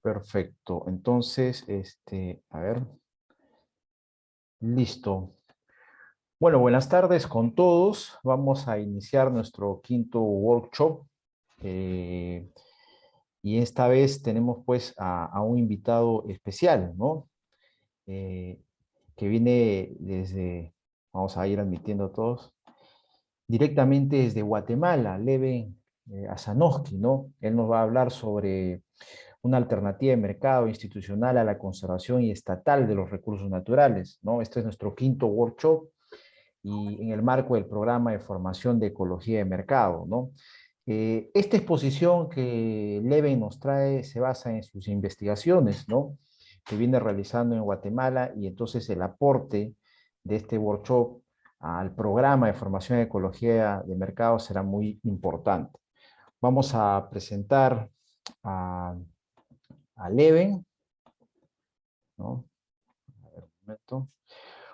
Perfecto. Entonces, a ver, listo. Bueno, buenas tardes con todos. Vamos a iniciar nuestro quinto workshop. eh, y esta vez tenemos pues a un invitado especial, ¿no? Eh, que viene desde, vamos a ir admitiendo a todos, directamente desde Guatemala, Leven Asanowski, ¿no? Él nos va a hablar sobre una alternativa de mercado institucional a la conservación y estatal de los recursos naturales, ¿no? Este es nuestro quinto workshop y en el marco del programa de formación de ecología de mercado, ¿no? Esta exposición que Leven nos trae se basa en sus investigaciones, ¿no? Que viene realizando en Guatemala y entonces el aporte de este workshop al programa de formación de ecología de mercado será muy importante. Vamos a presentar a, a Leven, ¿no? A ver, un momento.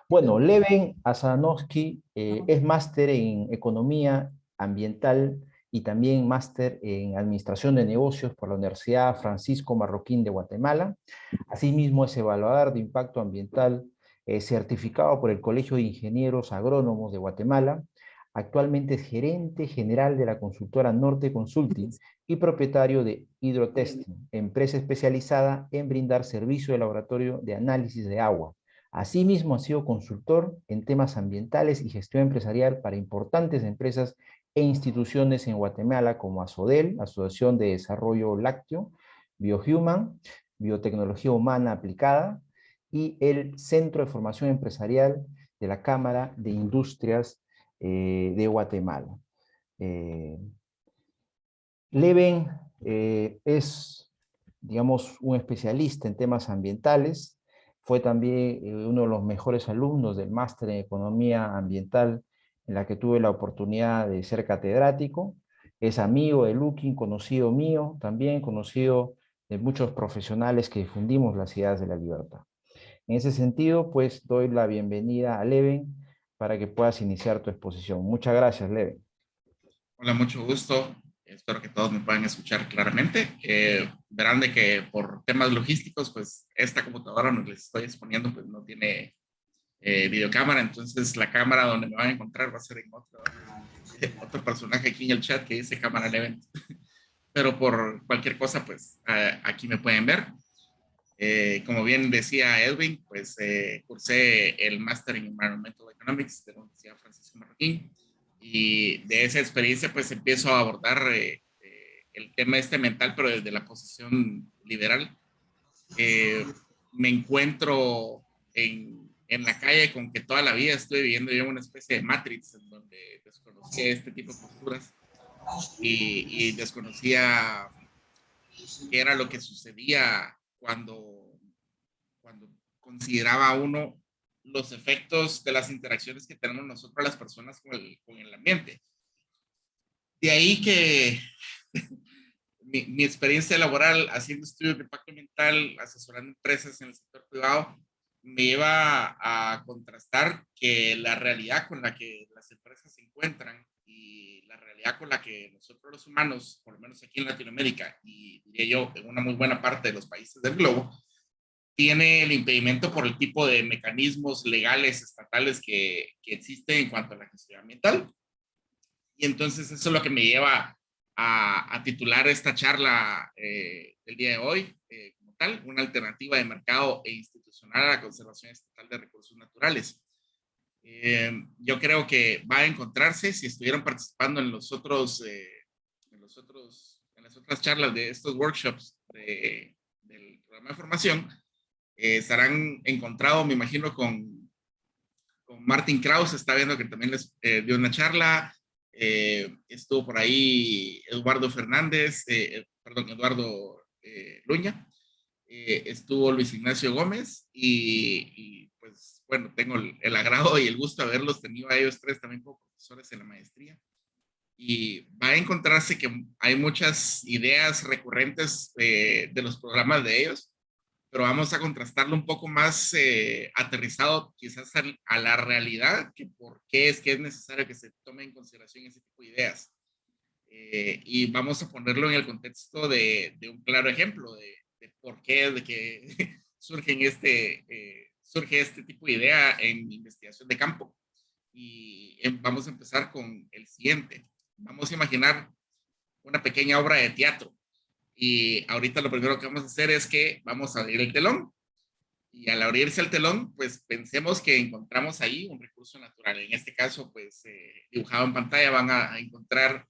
Bueno, Leven Asanowski es máster en economía ambiental y también máster en administración de negocios por la Universidad Francisco Marroquín de Guatemala. Asimismo, es evaluador de impacto ambiental certificado por el Colegio de Ingenieros Agrónomos de Guatemala. Actualmente es gerente general de la consultora Norte Consulting y propietario de Hydrotesting, empresa especializada en brindar servicio de laboratorio de análisis de agua. Asimismo, ha sido consultor en temas ambientales y gestión empresarial para importantes empresas e instituciones en Guatemala como Asodel, Asociación de Desarrollo Lácteo, BioHuman, Biotecnología Humana Aplicada, y el Centro de Formación Empresarial de la Cámara de Industrias de Guatemala. Eh, Leven es, digamos, un especialista en temas ambientales. Fue también uno de los mejores alumnos del máster en Economía Ambiental en la que tuve la oportunidad de ser catedrático. Es amigo de Lukin, conocido mío, también conocido de muchos profesionales que difundimos las ideas de la libertad. En ese sentido, pues doy la bienvenida a Leven para que puedas iniciar tu exposición. Muchas gracias, Leven. Hola, mucho gusto. Espero que todos me puedan escuchar claramente. Verán de que por temas logísticos, pues esta computadora donde les estoy exponiendo, pues no tiene videocámara, entonces la cámara donde me van a encontrar va a ser en otro personaje aquí en el chat que dice cámara event. Pero por cualquier cosa, pues aquí me pueden ver. Como bien decía Edwin, pues cursé el máster en Environmental Economics de la Universidad Francisco Marroquín y de esa experiencia pues empiezo a abordar el tema este mental, pero desde la posición liberal. Eh, Me encuentro en la calle con que toda la vida estoy viviendo yo en una especie de matrix en donde desconocía este tipo de posturas y desconocía qué era lo que sucedía cuando consideraba uno los efectos de las interacciones que tenemos nosotros las personas con el ambiente. De ahí que mi experiencia laboral haciendo estudios de impacto ambiental, asesorando empresas en el sector privado, me lleva a contrastar que la realidad con la que las empresas se encuentran y la realidad con la que nosotros los humanos, por lo menos aquí en Latinoamérica y diría yo en una muy buena parte de los países del globo, tiene el impedimento por el tipo de mecanismos legales estatales que existen en cuanto a la gestión ambiental. Y entonces eso es lo que me lleva a titular esta charla del día de hoy, como tal, una alternativa de mercado e institucional a la conservación estatal de recursos naturales. Yo creo que va a encontrarse, si estuvieran participando en en las otras charlas de estos workshops del programa de formación, estarán encontrados, me imagino, con Martin Kraus, está viendo que también les dio una charla, estuvo por ahí Eduardo Fernández, perdón, Eduardo Luña, estuvo Luis Ignacio Gómez pues bueno, tengo el agrado y el gusto de haberlos tenido a ellos tres también como profesores en la maestría. Y va a encontrarse que hay muchas ideas recurrentes de los programas de ellos, pero vamos a contrastarlo un poco más aterrizado quizás a la realidad, que por qué es que es necesario que se tome en consideración ese tipo de ideas. Y vamos a ponerlo en el contexto de un claro ejemplo de por qué, de que surge este tipo de idea en investigación de campo. Y vamos a empezar con el siguiente. Vamos a imaginar una pequeña obra de teatro. Y ahorita lo primero que vamos a hacer es que vamos a abrir el telón. Y al abrirse el telón, pues pensemos que encontramos ahí un recurso natural. En este caso, pues dibujado en pantalla van a encontrar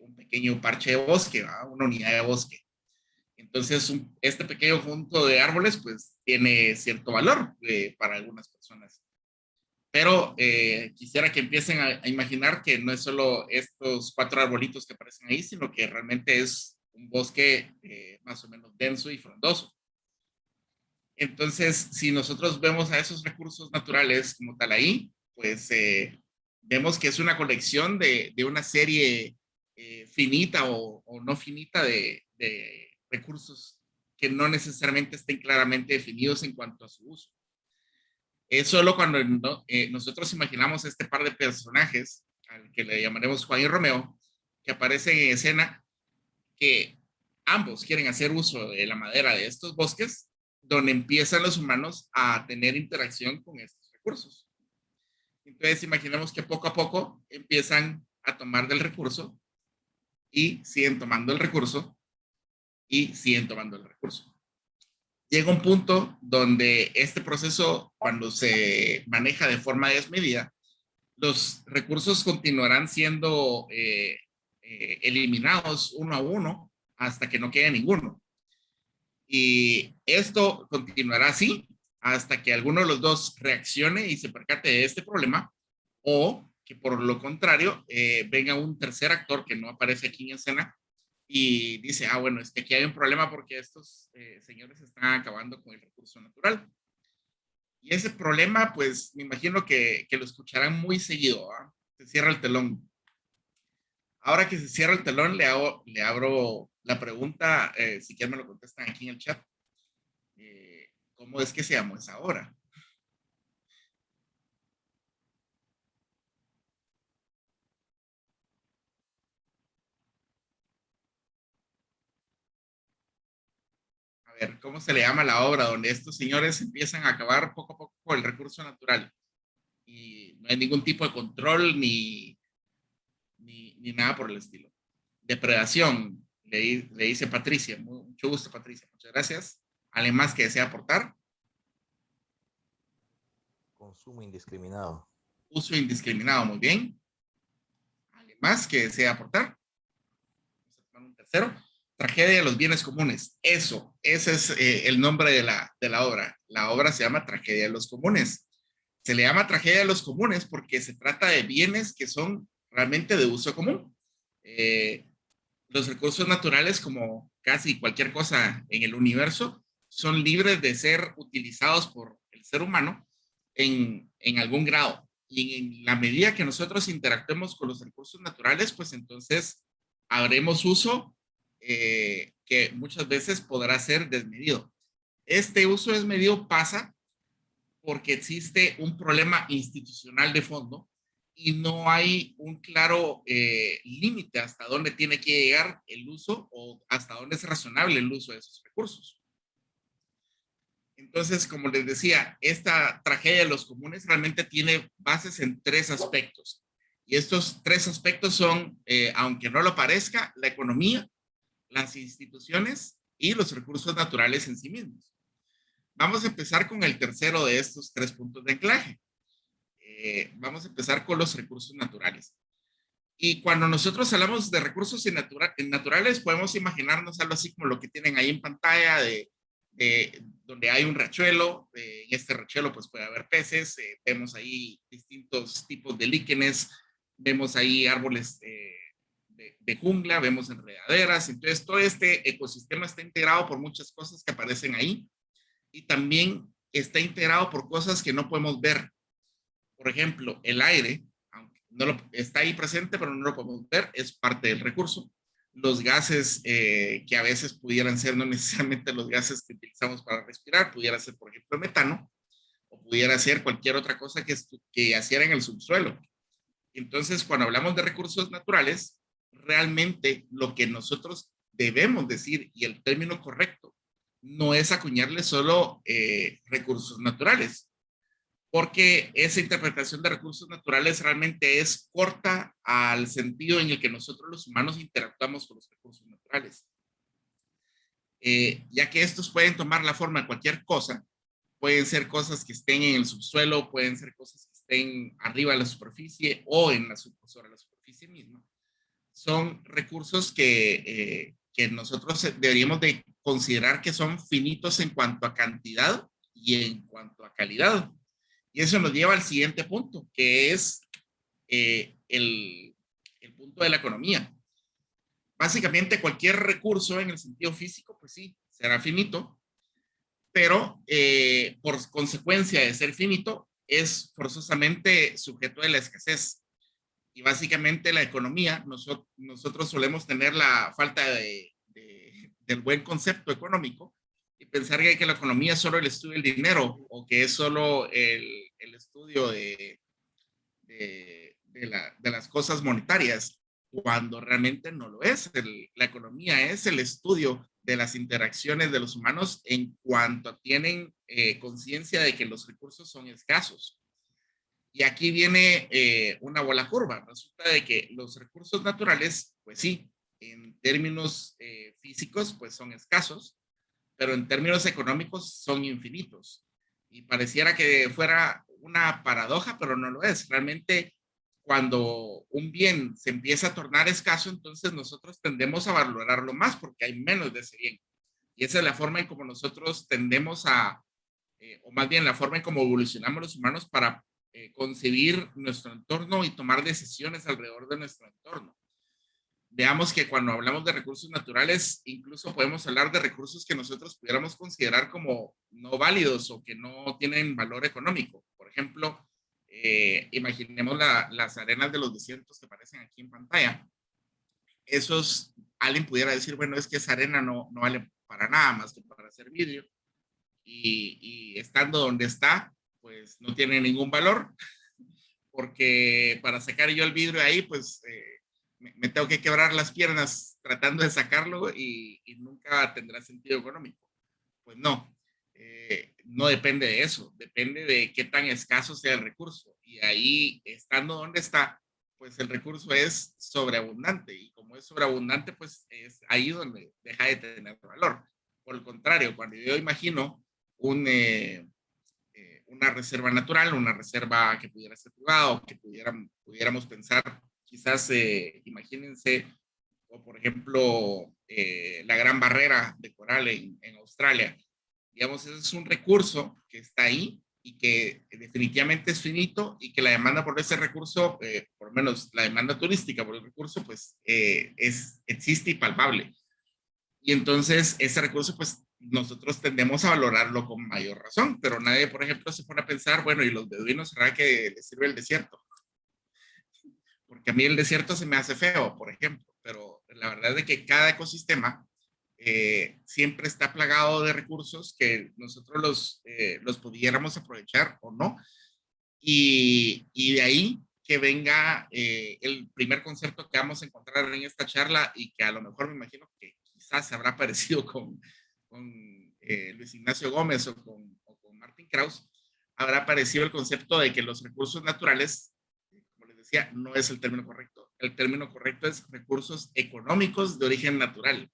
un pequeño parche de bosque, ¿verdad? Una unidad de bosque. Entonces, este pequeño conjunto de árboles, pues tiene cierto valor para algunas personas. Pero quisiera que empiecen a imaginar que no es solo estos 4 arbolitos que aparecen ahí, sino que realmente es un bosque más o menos denso y frondoso. Entonces, si nosotros vemos a esos recursos naturales como tal ahí, pues vemos que es una colección de una serie finita o no finita de recursos que no necesariamente estén claramente definidos en cuanto a su uso. Es solo cuando nosotros imaginamos este par de personajes, al que le llamaremos Juan y Romeo, que aparecen en escena, que ambos quieren hacer uso de la madera de estos bosques, donde empiezan los humanos a tener interacción con estos recursos. Entonces imaginemos que poco a poco empiezan a tomar del recurso y siguen tomando el recurso y siguen tomando el recurso. Llega un punto donde este proceso, cuando se maneja de forma desmedida, los recursos continuarán siendo eliminados uno a uno hasta que no quede ninguno. Y esto continuará así hasta que alguno de los dos reaccione y se percate de este problema, o que por lo contrario venga un tercer actor que no aparece aquí en escena y dice, ah, bueno, es que aquí hay un problema porque estos señores están acabando con el recurso natural. Y ese problema, pues me imagino que lo escucharán muy seguido, ¿eh? Se cierra el telón. Ahora que se cierra el telón, le abro la pregunta, si quieren me lo contestan aquí en el chat. ¿Cómo es que se llamó esa obra? A ver, ¿cómo se le llama la obra donde estos señores empiezan a acabar poco a poco con el recurso natural? Y no hay ningún tipo de control ni nada por el estilo. Depredación, le dice Patricia. Mucho gusto, Patricia. Muchas gracias. ¿Alguien más que desea aportar? Consumo indiscriminado. Uso indiscriminado, muy bien. ¿Alguien más que desea aportar? Vamos a tomar un tercero. Tragedia de los bienes comunes. Ese es el nombre de la obra. La obra se llama Tragedia de los comunes. Se le llama Tragedia de los comunes porque se trata de bienes que son realmente de uso común. Los recursos naturales, como casi cualquier cosa en el universo, son libres de ser utilizados por el ser humano en algún grado. Y en la medida que nosotros interactuemos con los recursos naturales, pues entonces haremos uso que muchas veces podrá ser desmedido. Este uso desmedido pasa porque existe un problema institucional de fondo y no hay un claro límite hasta dónde tiene que llegar el uso o hasta dónde es razonable el uso de esos recursos. Entonces, como les decía, esta tragedia de los comunes realmente tiene bases en 3 aspectos. Y estos 3 aspectos son, aunque no lo parezca, la economía, las instituciones y los recursos naturales en sí mismos. Vamos a empezar con el tercero de estos 3 puntos de anclaje. Vamos a empezar con los recursos naturales. Y cuando nosotros hablamos de recursos naturales, podemos imaginarnos algo así como lo que tienen ahí en pantalla, donde hay un riachuelo. En este riachuelo pues puede haber peces, vemos ahí distintos tipos de líquenes, vemos ahí árboles de jungla, vemos enredaderas. Entonces todo este ecosistema está integrado por muchas cosas que aparecen ahí y también está integrado por cosas que no podemos ver. Por ejemplo, el aire, aunque está ahí presente, pero no lo podemos ver, es parte del recurso. Los gases que a veces pudieran ser no necesariamente los gases que utilizamos para respirar, pudiera ser, por ejemplo, el metano, o pudiera ser cualquier otra cosa que yaciera en el subsuelo. Entonces, cuando hablamos de recursos naturales, realmente lo que nosotros debemos decir y el término correcto no es acuñarle solo recursos naturales, porque esa interpretación de recursos naturales realmente es corta al sentido en el que nosotros los humanos interactuamos con los recursos naturales. Ya que estos pueden tomar la forma de cualquier cosa, pueden ser cosas que estén en el subsuelo, pueden ser cosas que estén arriba de la superficie o sobre la superficie misma. Son recursos que nosotros deberíamos de considerar que son finitos en cuanto a cantidad y en cuanto a calidad. Y eso nos lleva al siguiente punto, que es el punto de la economía. Básicamente cualquier recurso en el sentido físico, pues sí, será finito, pero por consecuencia de ser finito, es forzosamente sujeto de la escasez. Y básicamente la economía, nosotros solemos tener la falta del buen concepto económico y pensar que la economía es solo el estudio del dinero o que es solo el estudio de las cosas monetarias, cuando realmente no lo es. La economía es el estudio de las interacciones de los humanos en cuanto tienen conciencia de que los recursos son escasos. Y aquí viene una bola curva. Resulta de que los recursos naturales, pues sí, en términos físicos, pues son escasos, pero en términos económicos son infinitos. Y pareciera que fuera una paradoja, pero no lo es. Realmente, cuando un bien se empieza a tornar escaso, entonces nosotros tendemos a valorarlo más porque hay menos de ese bien. Y esa es la forma en como nosotros tendemos o más bien la forma en cómo evolucionamos los humanos para concebir nuestro entorno y tomar decisiones alrededor de nuestro entorno. Veamos que cuando hablamos de recursos naturales, incluso podemos hablar de recursos que nosotros pudiéramos considerar como no válidos o que no tienen valor económico. Por ejemplo, imaginemos las arenas de los desiertos que aparecen aquí en pantalla. Alguien pudiera decir, bueno, es que esa arena no vale para nada más que para hacer vidrio. Y estando donde está, pues no tiene ningún valor, porque para sacar yo el vidrio ahí, pues me tengo que quebrar las piernas tratando de sacarlo y nunca tendrá sentido económico. Pues no, no depende de eso, depende de qué tan escaso sea el recurso. Y ahí, estando donde está, pues el recurso es sobreabundante. Y como es sobreabundante, pues es ahí donde deja de tener valor. Por el contrario, cuando yo imagino una reserva natural, una reserva que pudiera ser privada o que pudiéramos pensar, quizás imagínense, o por ejemplo, la Gran Barrera de Coral en Australia. Digamos, ese es un recurso que está ahí y que definitivamente es finito y que la demanda por ese recurso, por lo menos la demanda turística por el recurso, pues existe y palpable. Y entonces ese recurso, pues nosotros tendemos a valorarlo con mayor razón, pero nadie, por ejemplo, se pone a pensar, bueno, ¿y los beduinos será que les sirve el desierto? Porque a mí el desierto se me hace feo, por ejemplo, pero la verdad es que cada ecosistema siempre está plagado de recursos que nosotros los pudiéramos aprovechar o no. Y de ahí que venga el primer concepto que vamos a encontrar en esta charla y que a lo mejor me imagino que quizás se habrá parecido con Luis Ignacio Gómez o con Martin Krauss, habrá aparecido el concepto de que los recursos naturales, como les decía, no es el término correcto. El término correcto es recursos económicos de origen natural.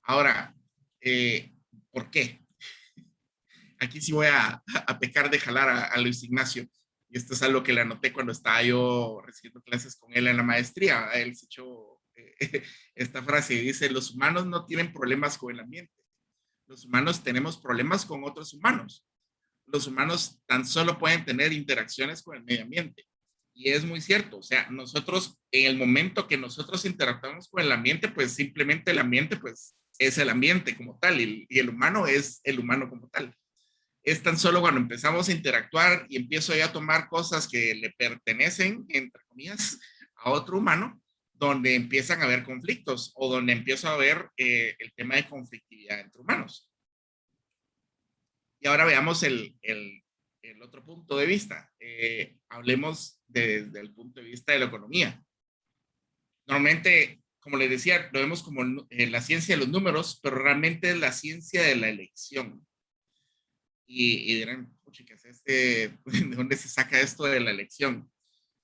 Ahora, ¿por qué? Aquí sí voy a pecar de jalar a Luis Ignacio. Y esto es algo que le anoté cuando estaba yo recibiendo clases con él en la maestría. Él se echó esta frase y dice, los humanos no tienen problemas con el ambiente. Los humanos tenemos problemas con otros humanos. Los humanos tan solo pueden tener interacciones con el medio ambiente. Y es muy cierto. O sea, nosotros, en el momento que nosotros interactuamos con el ambiente, pues simplemente el ambiente, pues es el ambiente como tal. Y el humano es el humano como tal. Es tan solo cuando empezamos a interactuar y empiezo ya a tomar cosas que le pertenecen, entre comillas, a otro humano, donde empiezan a haber conflictos o donde empiezo a ver el tema de conflictividad entre humanos. Y ahora veamos el otro punto de vista. Hablemos desde el punto de vista de la economía. Normalmente, como les decía, lo vemos como la ciencia de los números, pero realmente es la ciencia de la elección. Y dirán, chicas, ¿de dónde se saca esto de la elección?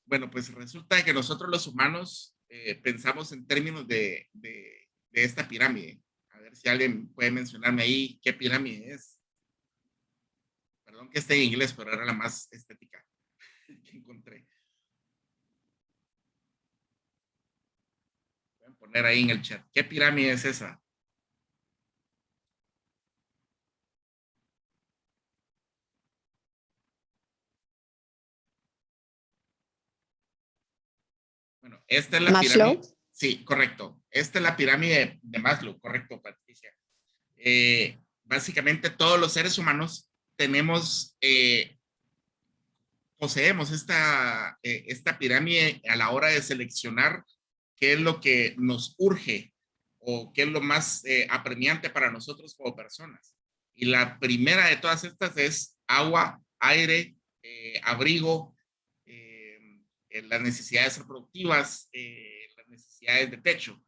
Bueno, pues resulta que nosotros los humanos pensamos en términos de esta pirámide. A ver si alguien puede mencionarme ahí qué pirámide es. Perdón que esté en inglés, pero era la más estética que encontré. Pueden poner ahí en el chat. ¿Qué pirámide es esa? Bueno, esta es la Maslow. pirámide. Sí, correcto. Esta es la pirámide de Maslow, correcto, Patricia. Básicamente todos los seres humanos tenemos, poseemos esta pirámide a la hora de seleccionar qué es lo que nos urge o qué es lo más apremiante para nosotros como personas. Y la primera de todas estas es agua, aire, abrigo, las necesidades reproductivas, las necesidades de techo.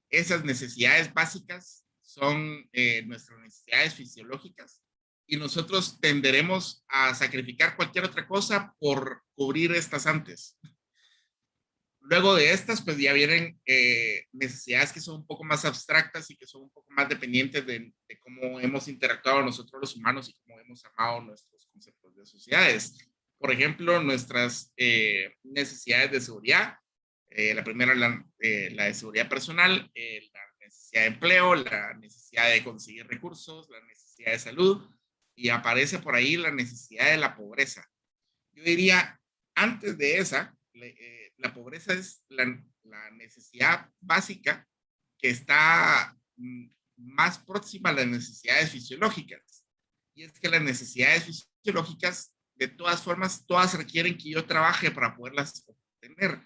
Esas necesidades básicas son nuestras necesidades fisiológicas y nosotros tenderemos a sacrificar cualquier otra cosa por cubrir estas antes. Luego de estas, pues ya vienen necesidades que son un poco más abstractas y que son un poco más dependientes de cómo hemos interactuado nosotros los humanos y cómo hemos armado nuestros conceptos de sociedades. Por ejemplo, nuestras necesidades de seguridad. La primera, la de seguridad personal, la necesidad de empleo, la necesidad de conseguir recursos, la necesidad de salud, y aparece por ahí la necesidad de la pobreza. Yo diría, antes de esa, la pobreza es la necesidad básica que está más próxima a las necesidades fisiológicas. Y es que las necesidades fisiológicas, de todas formas, todas requieren que yo trabaje para poderlas obtener.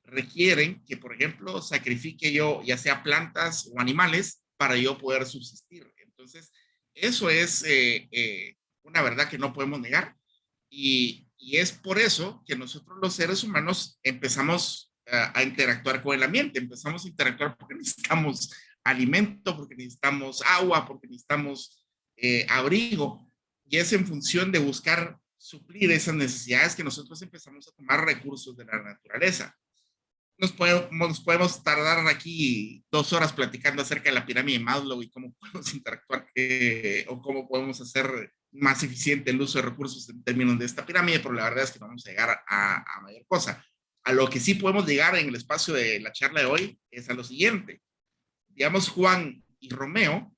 Requieren que, por ejemplo, sacrifique yo ya sea plantas o animales para yo poder subsistir. Entonces, eso es una verdad que no podemos negar. Y es por eso que nosotros los seres humanos empezamos a interactuar con el ambiente, empezamos a interactuar porque necesitamos alimento, porque necesitamos agua, porque necesitamos abrigo, y es en función de buscar suplir esas necesidades que nosotros empezamos a tomar recursos de la naturaleza. Nos podemos tardar aquí 2 horas platicando acerca de la pirámide de Maslow y cómo podemos interactuar o cómo podemos hacer más eficiente el uso de recursos en términos de esta pirámide, pero la verdad es que no vamos a llegar a mayor cosa. A lo que sí podemos llegar en el espacio de la charla de hoy es a lo siguiente. Digamos, Juan y Romeo,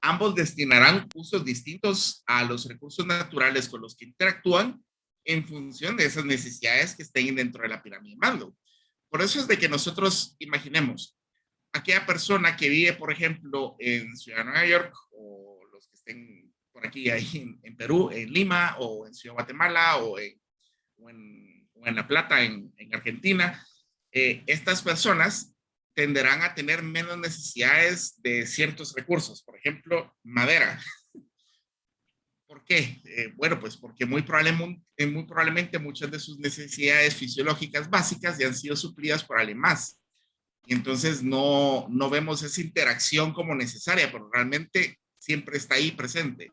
ambos destinarán usos distintos a los recursos naturales con los que interactúan en función de esas necesidades que estén dentro de la pirámide de Maslow. Por eso es de que nosotros imaginemos aquella persona que vive, por ejemplo, en Ciudad de Nueva York, o los que estén por aquí, ahí en Perú, en Lima, o en Ciudad de Guatemala, o en La Plata, en Argentina. Estas personas tenderán a tener menos necesidades de ciertos recursos, por ejemplo, madera. ¿Por qué? Bueno, pues porque muy probablemente muchas de sus necesidades fisiológicas básicas ya han sido suplidas por alguien más. Y entonces no vemos esa interacción como necesaria, pero realmente siempre está ahí presente.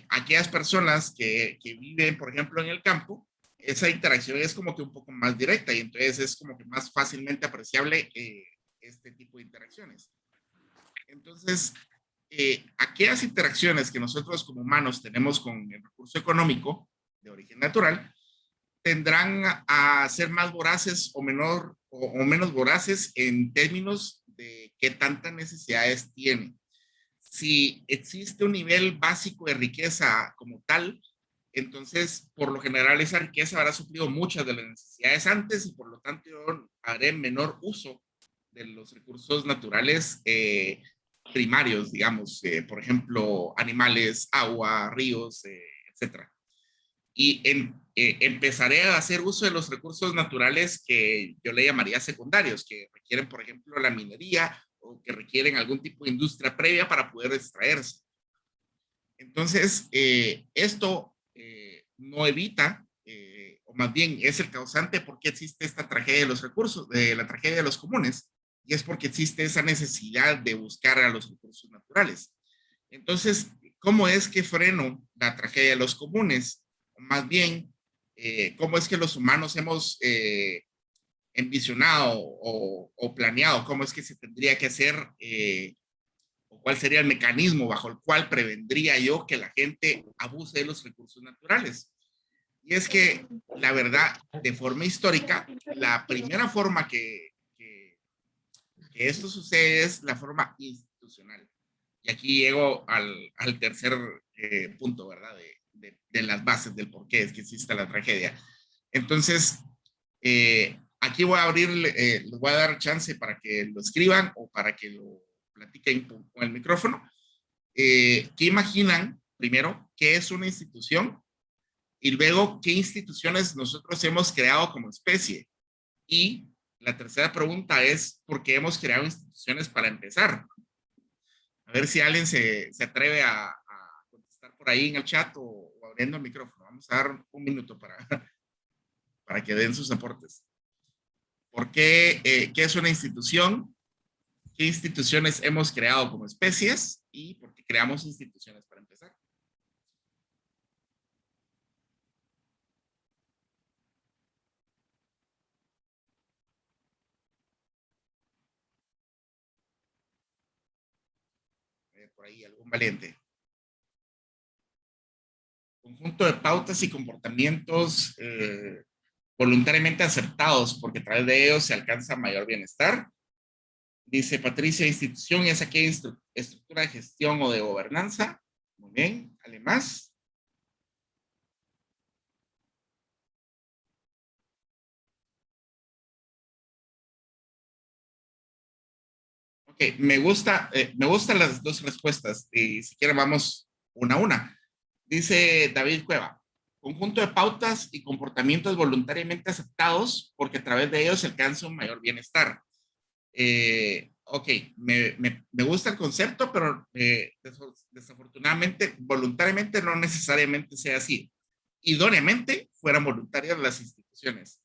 Aquellas personas que viven, por ejemplo, en el campo, esa interacción es como que un poco más directa y entonces es como que más fácilmente apreciable este tipo de interacciones. Entonces, aquellas interacciones que nosotros como humanos tenemos con el recurso económico de origen natural tendrán a ser más voraces o menos voraces en términos de qué tantas necesidades tienen. Si existe un nivel básico de riqueza como tal, entonces por lo general esa riqueza habrá suplido muchas de las necesidades antes y por lo tanto haré menor uso de los recursos naturales primarios, digamos, por ejemplo, animales, agua, ríos, etcétera. Y empezaré a hacer uso de los recursos naturales que yo le llamaría secundarios, que requieren, por ejemplo, la minería o que requieren algún tipo de industria previa para poder extraerse. Entonces, esto no evita, o más bien es el causante por qué existe esta tragedia de los recursos, de la tragedia de los comunes, y es porque existe esa necesidad de buscar a los recursos naturales. Entonces, ¿cómo es que freno la tragedia de los comunes? Más bien, ¿cómo es que los humanos hemos envisionado o planeado cómo es que se tendría que hacer o cuál sería el mecanismo bajo el cual prevendría yo que la gente abuse de los recursos naturales? Y es que, la verdad, de forma histórica, la primera forma que esto sucede es la forma institucional. Y aquí llego al tercer punto, ¿verdad? De las bases del por qué es que existe la tragedia. Entonces, aquí voy a abrir, les voy a dar chance para que lo escriban o para que lo platiquen con el micrófono. ¿Qué imaginan, primero, qué es una institución? Y luego, ¿qué instituciones nosotros hemos creado como especie? Y la tercera pregunta es, ¿por qué hemos creado instituciones para empezar? A ver si alguien se atreve a contestar por ahí en el chat o abriendo el micrófono. Vamos a dar un minuto para que den sus aportes. ¿Por qué? ¿Qué es una institución? ¿Qué instituciones hemos creado como especies? ¿Y por qué creamos instituciones para empezar? Por ahí algún valiente. Conjunto de pautas y comportamientos voluntariamente aceptados, porque a través de ellos se alcanza mayor bienestar. Dice Patricia, institución es aquella estructura de gestión o de gobernanza. Muy bien, ¿alguien más? Ok, me gustan las dos respuestas y si quieren vamos una a una. Dice David Cueva, conjunto de pautas y comportamientos voluntariamente aceptados porque a través de ellos se alcanza un mayor bienestar. Ok, me gusta el concepto, pero desafortunadamente, voluntariamente no necesariamente sea así. Idóneamente fueran voluntarias las instituciones.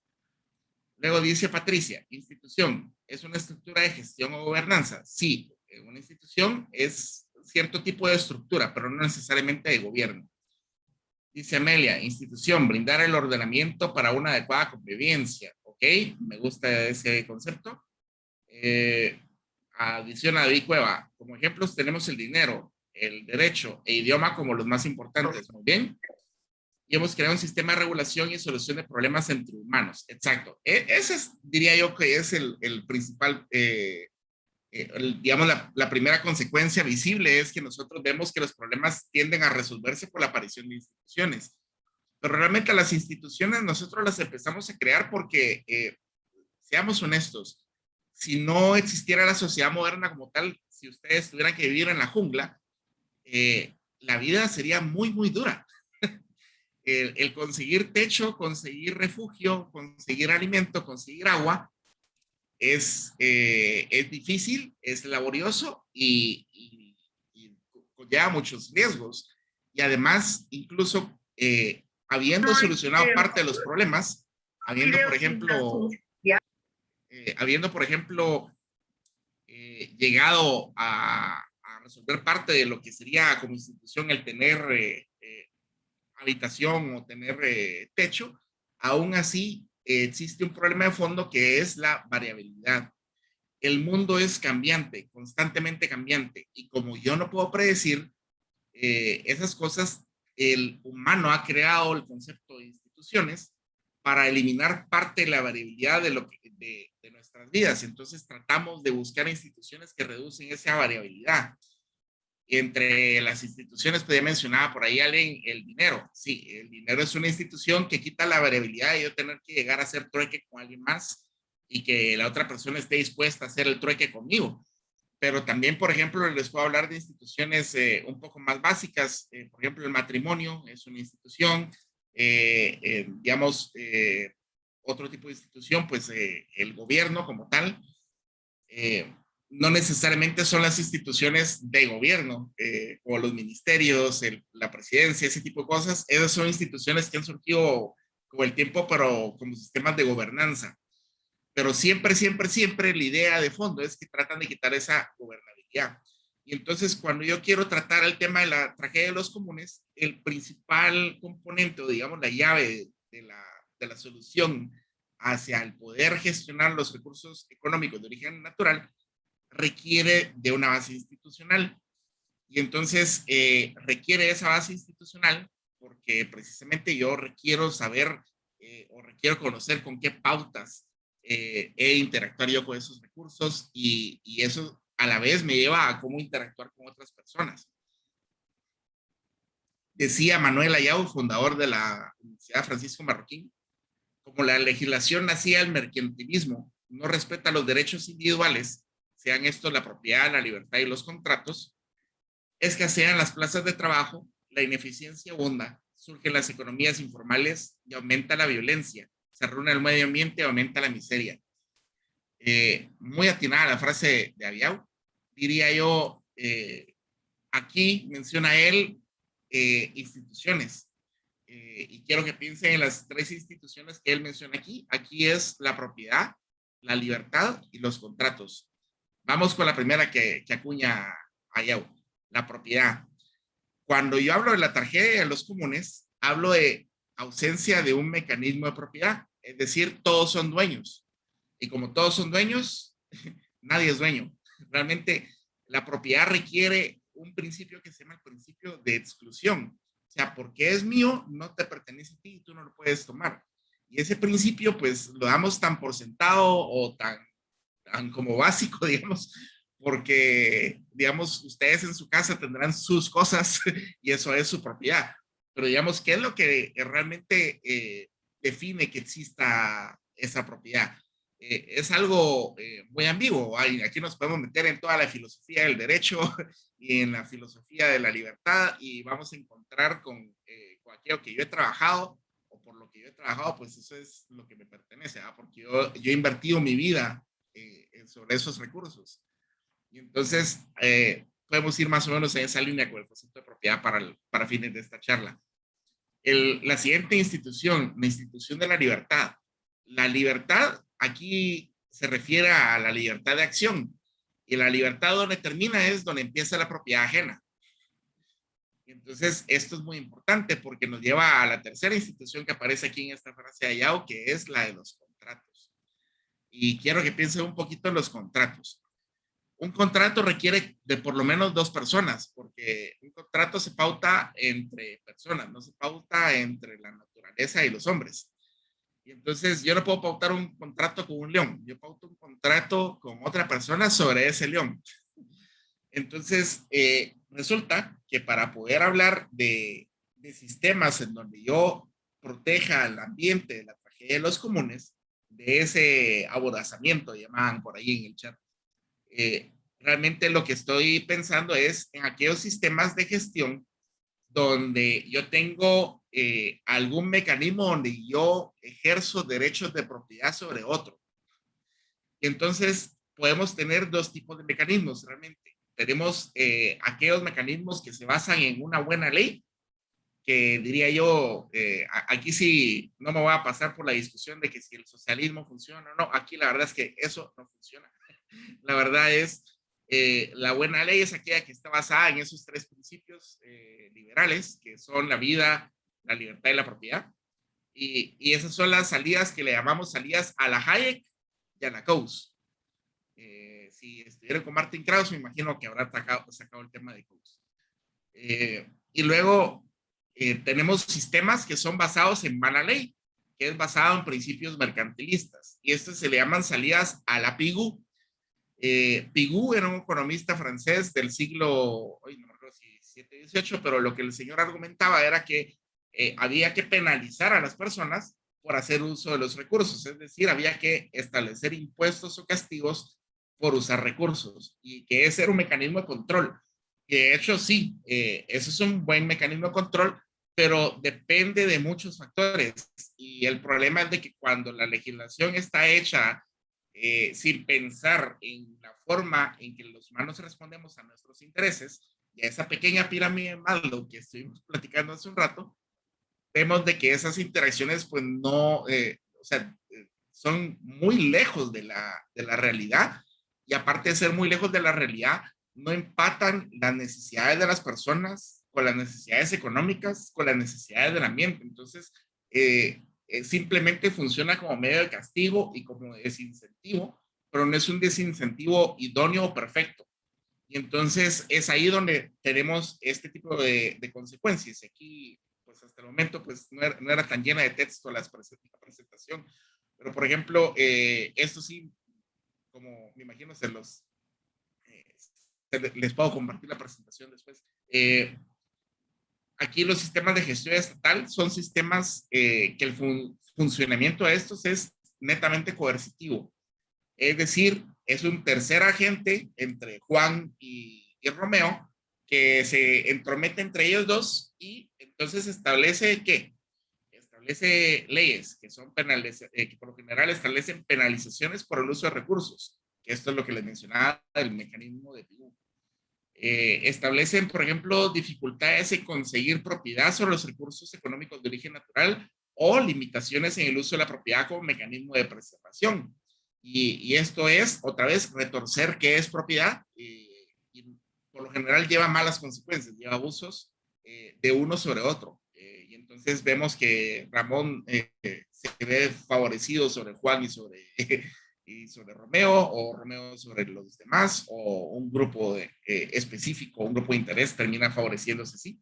Luego dice Patricia, institución, ¿es una estructura de gestión o gobernanza? Sí, una institución es cierto tipo de estructura, pero no necesariamente de gobierno. Dice Amelia, institución, brindar el ordenamiento para una adecuada convivencia. Ok, me gusta ese concepto. Adiciona David Cueva, como ejemplos tenemos el dinero, el derecho e idioma como los más importantes. Muy bien. Y hemos creado un sistema de regulación y solución de problemas entre humanos. Exacto. Ese es, diría yo que es el principal, digamos, la primera consecuencia visible es que nosotros vemos que los problemas tienden a resolverse por la aparición de instituciones. Pero realmente las instituciones nosotros las empezamos a crear porque, seamos honestos, si no existiera la sociedad moderna como tal, si ustedes tuvieran que vivir en la jungla, la vida sería muy, muy dura. El conseguir techo, conseguir refugio, conseguir alimento, conseguir agua, es difícil, es laborioso y conlleva muchos riesgos. Y además, incluso habiendo solucionado parte de los problemas, habiendo, por ejemplo, llegado a resolver parte de lo que sería como institución el tener habitación o tener techo, aún así existe un problema de fondo que es la variabilidad. El mundo es cambiante, constantemente cambiante, y como yo no puedo predecir esas cosas, el humano ha creado el concepto de instituciones para eliminar parte de la variabilidad de nuestras vidas. Entonces tratamos de buscar instituciones que reducen esa variabilidad. Entre las instituciones, pues ya mencionaba por ahí alguien, el dinero. Sí, el dinero es una institución que quita la variabilidad de yo tener que llegar a hacer trueque con alguien más y que la otra persona esté dispuesta a hacer el trueque conmigo. Pero también, por ejemplo, les puedo hablar de instituciones un poco más básicas. Por ejemplo, el matrimonio es una institución. Digamos, otro tipo de institución, pues el gobierno como tal. No necesariamente son las instituciones de gobierno, como los ministerios, la presidencia, ese tipo de cosas. Esas son instituciones que han surgido con el tiempo, pero como sistemas de gobernanza. Pero siempre, siempre, siempre la idea de fondo es que tratan de quitar esa gobernabilidad. Y entonces cuando yo quiero tratar el tema de la tragedia de los comunes, el principal componente, o digamos la llave de la solución hacia el poder gestionar los recursos económicos de origen natural requiere de una base institucional. Y entonces requiere esa base institucional porque precisamente yo requiero saber o requiero conocer con qué pautas interactuar yo con esos recursos y eso a la vez me lleva a cómo interactuar con otras personas. Decía Manuel Ayau, fundador de la Universidad Francisco Marroquín, como la legislación nacía del mercantilismo, no respeta los derechos individuales, sean estos la propiedad, la libertad y los contratos, escasean las plazas de trabajo, la ineficiencia abunda, surgen las economías informales y aumenta la violencia, se arruina el medio ambiente y aumenta la miseria. Muy atinada la frase de Ayau, diría yo, aquí menciona él instituciones. Y quiero que piensen en las tres instituciones que él menciona aquí. Aquí es la propiedad, la libertad y los contratos. Vamos con la primera que acuña Ayau, la propiedad. Cuando yo hablo de la tragedia de los comunes, hablo de ausencia de un mecanismo de propiedad, es decir, todos son dueños. Y como todos son dueños, nadie es dueño. Realmente la propiedad requiere un principio que se llama el principio de exclusión. O sea, porque es mío, no te pertenece a ti y tú no lo puedes tomar. Y ese principio, pues, lo damos tan por sentado o tan como básico, digamos, porque, digamos, ustedes en su casa tendrán sus cosas y eso es su propiedad. Pero, digamos, ¿qué es lo que realmente define que exista esa propiedad? Es algo muy ambiguo. Aquí nos podemos meter en toda la filosofía del derecho y en la filosofía de la libertad y vamos a encontrar con aquello que yo he trabajado o por lo que yo he trabajado, pues eso es lo que me pertenece, ¿verdad? Porque yo he invertido mi vida sobre esos recursos. Y entonces podemos ir más o menos en esa línea con el concepto de propiedad para fines de esta charla. La siguiente institución, la institución de la libertad. La libertad aquí se refiere a la libertad de acción y la libertad donde termina es donde empieza la propiedad ajena. Y entonces esto es muy importante porque nos lleva a la tercera institución que aparece aquí en esta frase de Ayau, que es la de los contratos. Y quiero que piensen un poquito en los contratos. Un contrato requiere de por lo menos dos personas, porque un contrato se pauta entre personas, no se pauta entre la naturaleza y los hombres. Y entonces yo no puedo pautar un contrato con un león, yo pauto un contrato con otra persona sobre ese león. Entonces, resulta que para poder hablar de sistemas en donde yo proteja el ambiente de la tragedia de los comunes, de ese aborazamiento, llamaban por ahí en el chat, realmente lo que estoy pensando es en aquellos sistemas de gestión donde yo tengo algún mecanismo donde yo ejerzo derechos de propiedad sobre otro. Y entonces podemos tener dos tipos de mecanismos realmente. Tenemos aquellos mecanismos que se basan en una buena ley, que diría yo, aquí sí no me voy a pasar por la discusión de que si el socialismo funciona o no, aquí la verdad es que eso no funciona. La verdad es, la buena ley es aquella que está basada en esos tres principios liberales, que son la vida, la libertad y la propiedad. Y esas son las salidas que le llamamos salidas a la Hayek y a la Coase. Si estuvieron con Martin Krauss, me imagino que habrá sacado el tema de Coase. Y luego tenemos sistemas que son basados en mala ley, que es basado en principios mercantilistas. Y estos se le llaman salidas a la Pigou. Pigou era un economista francés del siglo, hoy no me acuerdo si 17, 18, pero lo que el señor argumentaba era que había que penalizar a las personas por hacer uso de los recursos, es decir, había que establecer impuestos o castigos por usar recursos y que ese era un mecanismo de control. Y de hecho, sí, eso es un buen mecanismo de control, pero depende de muchos factores. Y el problema es de que cuando la legislación está hecha sin pensar en la forma en que los humanos respondemos a nuestros intereses y a esa pequeña pirámide de Maslow que estuvimos platicando hace un rato, vemos de que esas interacciones pues no, o sea, son muy lejos de la realidad, y aparte de ser muy lejos de la realidad, no empatan las necesidades de las personas con las necesidades económicas, con las necesidades del ambiente. Entonces, simplemente funciona como medio de castigo y como desincentivo, pero no es un desincentivo idóneo o perfecto. Y entonces es ahí donde tenemos este tipo de consecuencias. Aquí, pues hasta el momento, pues no era tan llena de texto la presentación, pero por ejemplo, esto sí, como me imagino, les puedo compartir la presentación después. Aquí los sistemas de gestión estatal son sistemas que el funcionamiento de estos es netamente coercitivo. Es decir, es un tercer agente entre Juan y Romeo que se entromete entre ellos dos y entonces establece que establece leyes que son penales, que por lo general establecen penalizaciones por el uso de recursos, que esto es lo que les mencionaba del mecanismo de PIU. Establecen, por ejemplo, dificultades en conseguir propiedad sobre los recursos económicos de origen natural o limitaciones en el uso de la propiedad como mecanismo de preservación. Y esto es, otra vez, retorcer qué es propiedad, y por lo general lleva malas consecuencias, lleva abusos de uno sobre otro. Y entonces vemos que Ramón se ve favorecido sobre Juan y sobre Romeo, o Romeo sobre los demás, o un grupo específico, un grupo de interés termina favoreciéndose así.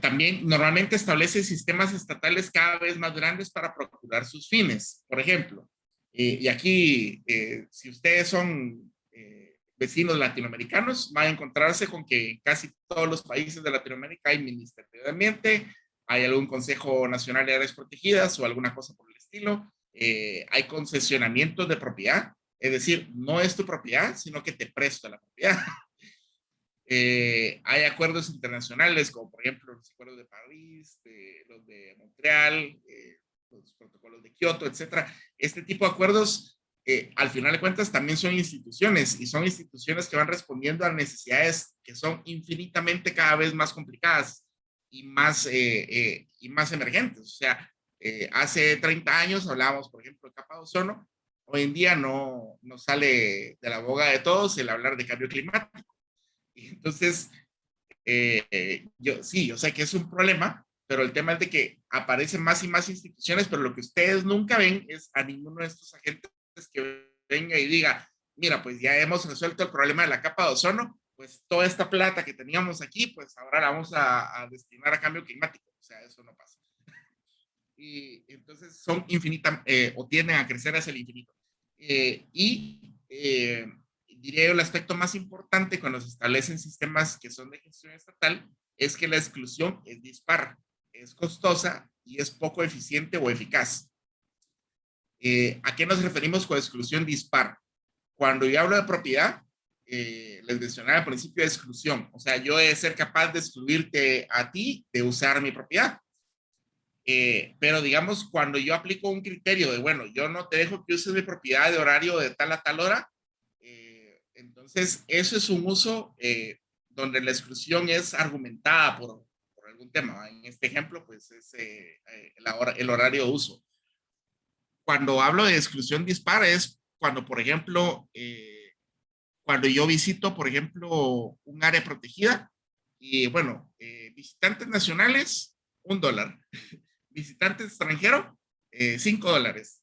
También normalmente establece sistemas estatales cada vez más grandes para procurar sus fines. Por ejemplo, y aquí, si ustedes son vecinos latinoamericanos, van a encontrarse con que en casi todos los países de Latinoamérica hay Ministerio de Ambiente, hay algún Consejo Nacional de Áreas Protegidas o alguna cosa por el estilo. Hay concesionamientos de propiedad, es decir, no es tu propiedad, sino que te presto la propiedad. Hay acuerdos internacionales, como por ejemplo los acuerdos de París, los de Montreal, los protocolos de Kioto, etcétera. Este tipo de acuerdos, al final de cuentas, también son instituciones, y son instituciones que van respondiendo a necesidades que son infinitamente cada vez más complicadas y más emergentes. O sea, hace 30 años hablábamos, por ejemplo, de capa de ozono. Hoy en día no sale de la boga de todos el hablar de cambio climático. Y entonces, yo sé que es un problema, pero el tema es de que aparecen más y más instituciones, pero lo que ustedes nunca ven es a ninguno de estos agentes que venga y diga, mira, pues ya hemos resuelto el problema de la capa de ozono, pues toda esta plata que teníamos aquí, pues ahora la vamos a destinar a cambio climático. O sea, eso no pasa. Y entonces son infinitas, o tienden a crecer hacia el infinito. Diría yo, el aspecto más importante cuando se establecen sistemas que son de gestión estatal es que la exclusión es dispar, es costosa y es poco eficiente o eficaz. ¿A qué nos referimos con exclusión dispar? Cuando yo hablo de propiedad, les mencionaba al principio de exclusión. O sea, yo he de ser capaz de excluirte a ti de usar mi propiedad. Pero digamos, cuando yo aplico un criterio de, bueno, yo no te dejo que uses mi propiedad de horario de tal a tal hora, entonces eso es un uso donde la exclusión es argumentada por algún tema. En este ejemplo, pues es el horario de uso. Cuando hablo de exclusión dispara es cuando, por ejemplo, cuando yo visito, por ejemplo, un área protegida y, bueno, visitantes nacionales, $1. Visitante extranjero, $5.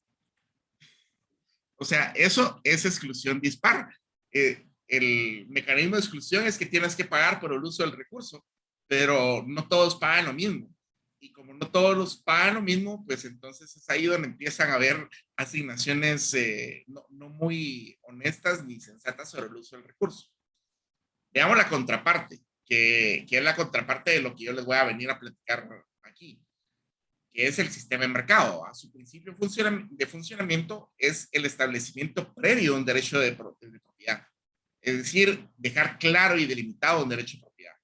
O sea, eso es exclusión dispar. El mecanismo de exclusión es que tienes que pagar por el uso del recurso, pero no todos pagan lo mismo. Y como no todos los pagan lo mismo, pues entonces es ahí donde empiezan a haber asignaciones no muy honestas ni sensatas sobre el uso del recurso. Veamos la contraparte, que es la contraparte de lo que yo les voy a venir a platicar aquí, que es el sistema de mercado. A su principio de funcionamiento es el establecimiento previo de un derecho de propiedad. Es decir, dejar claro y delimitado un derecho de propiedad.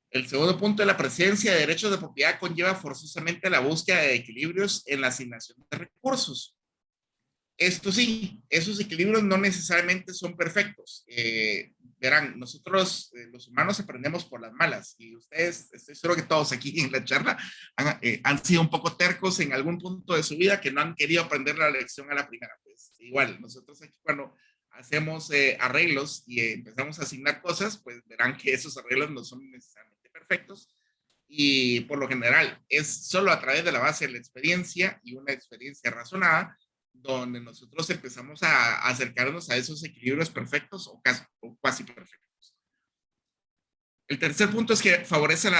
El segundo punto de la presencia de derechos de propiedad conlleva forzosamente la búsqueda de equilibrios en la asignación de recursos. Esto sí, esos equilibrios no necesariamente son perfectos. Verán, nosotros los humanos aprendemos por las malas y ustedes, estoy seguro que todos aquí en la charla han sido un poco tercos en algún punto de su vida que no han querido aprender la lección a la primera. Pues igual, nosotros aquí cuando hacemos arreglos y empezamos a asignar cosas, pues verán que esos arreglos no son necesariamente perfectos y por lo general es solo a través de la base de la experiencia y una experiencia razonada donde nosotros empezamos a acercarnos a esos equilibrios perfectos o casi perfectos. El tercer punto es que favorece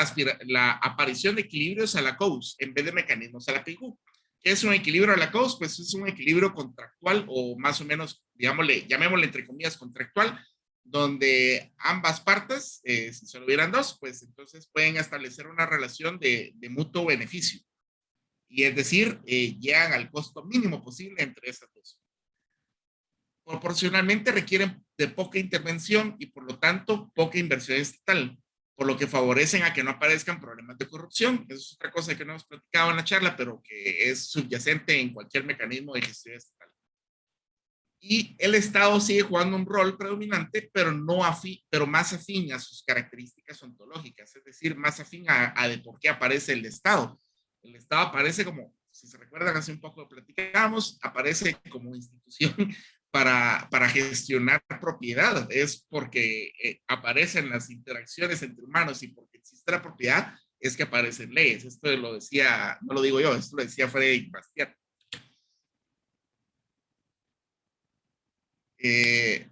la aparición de equilibrios a la COUS en vez de mecanismos a la PIGU. ¿Qué es un equilibrio a la COUS? Pues es un equilibrio contractual o más o menos, digámosle, llamémosle entre comillas contractual, donde ambas partes, si solo hubieran dos, pues entonces pueden establecer una relación de mutuo beneficio. Y es decir, llegan al costo mínimo posible entre esas dos. Proporcionalmente requieren de poca intervención y por lo tanto poca inversión estatal, por lo que favorecen a que no aparezcan problemas de corrupción. Eso es otra cosa que no hemos platicado en la charla, pero que es subyacente en cualquier mecanismo de gestión estatal. Y el Estado sigue jugando un rol predominante, pero, pero más afín a sus características ontológicas, es decir, más afín a de por qué aparece el Estado. El Estado aparece como, si se recuerdan, hace un poco platicamos, aparece como institución para gestionar propiedad. Es porque aparecen las interacciones entre humanos y porque existe la propiedad, es que aparecen leyes. Esto lo decía, no lo digo yo, esto lo decía Frédéric Bastiat.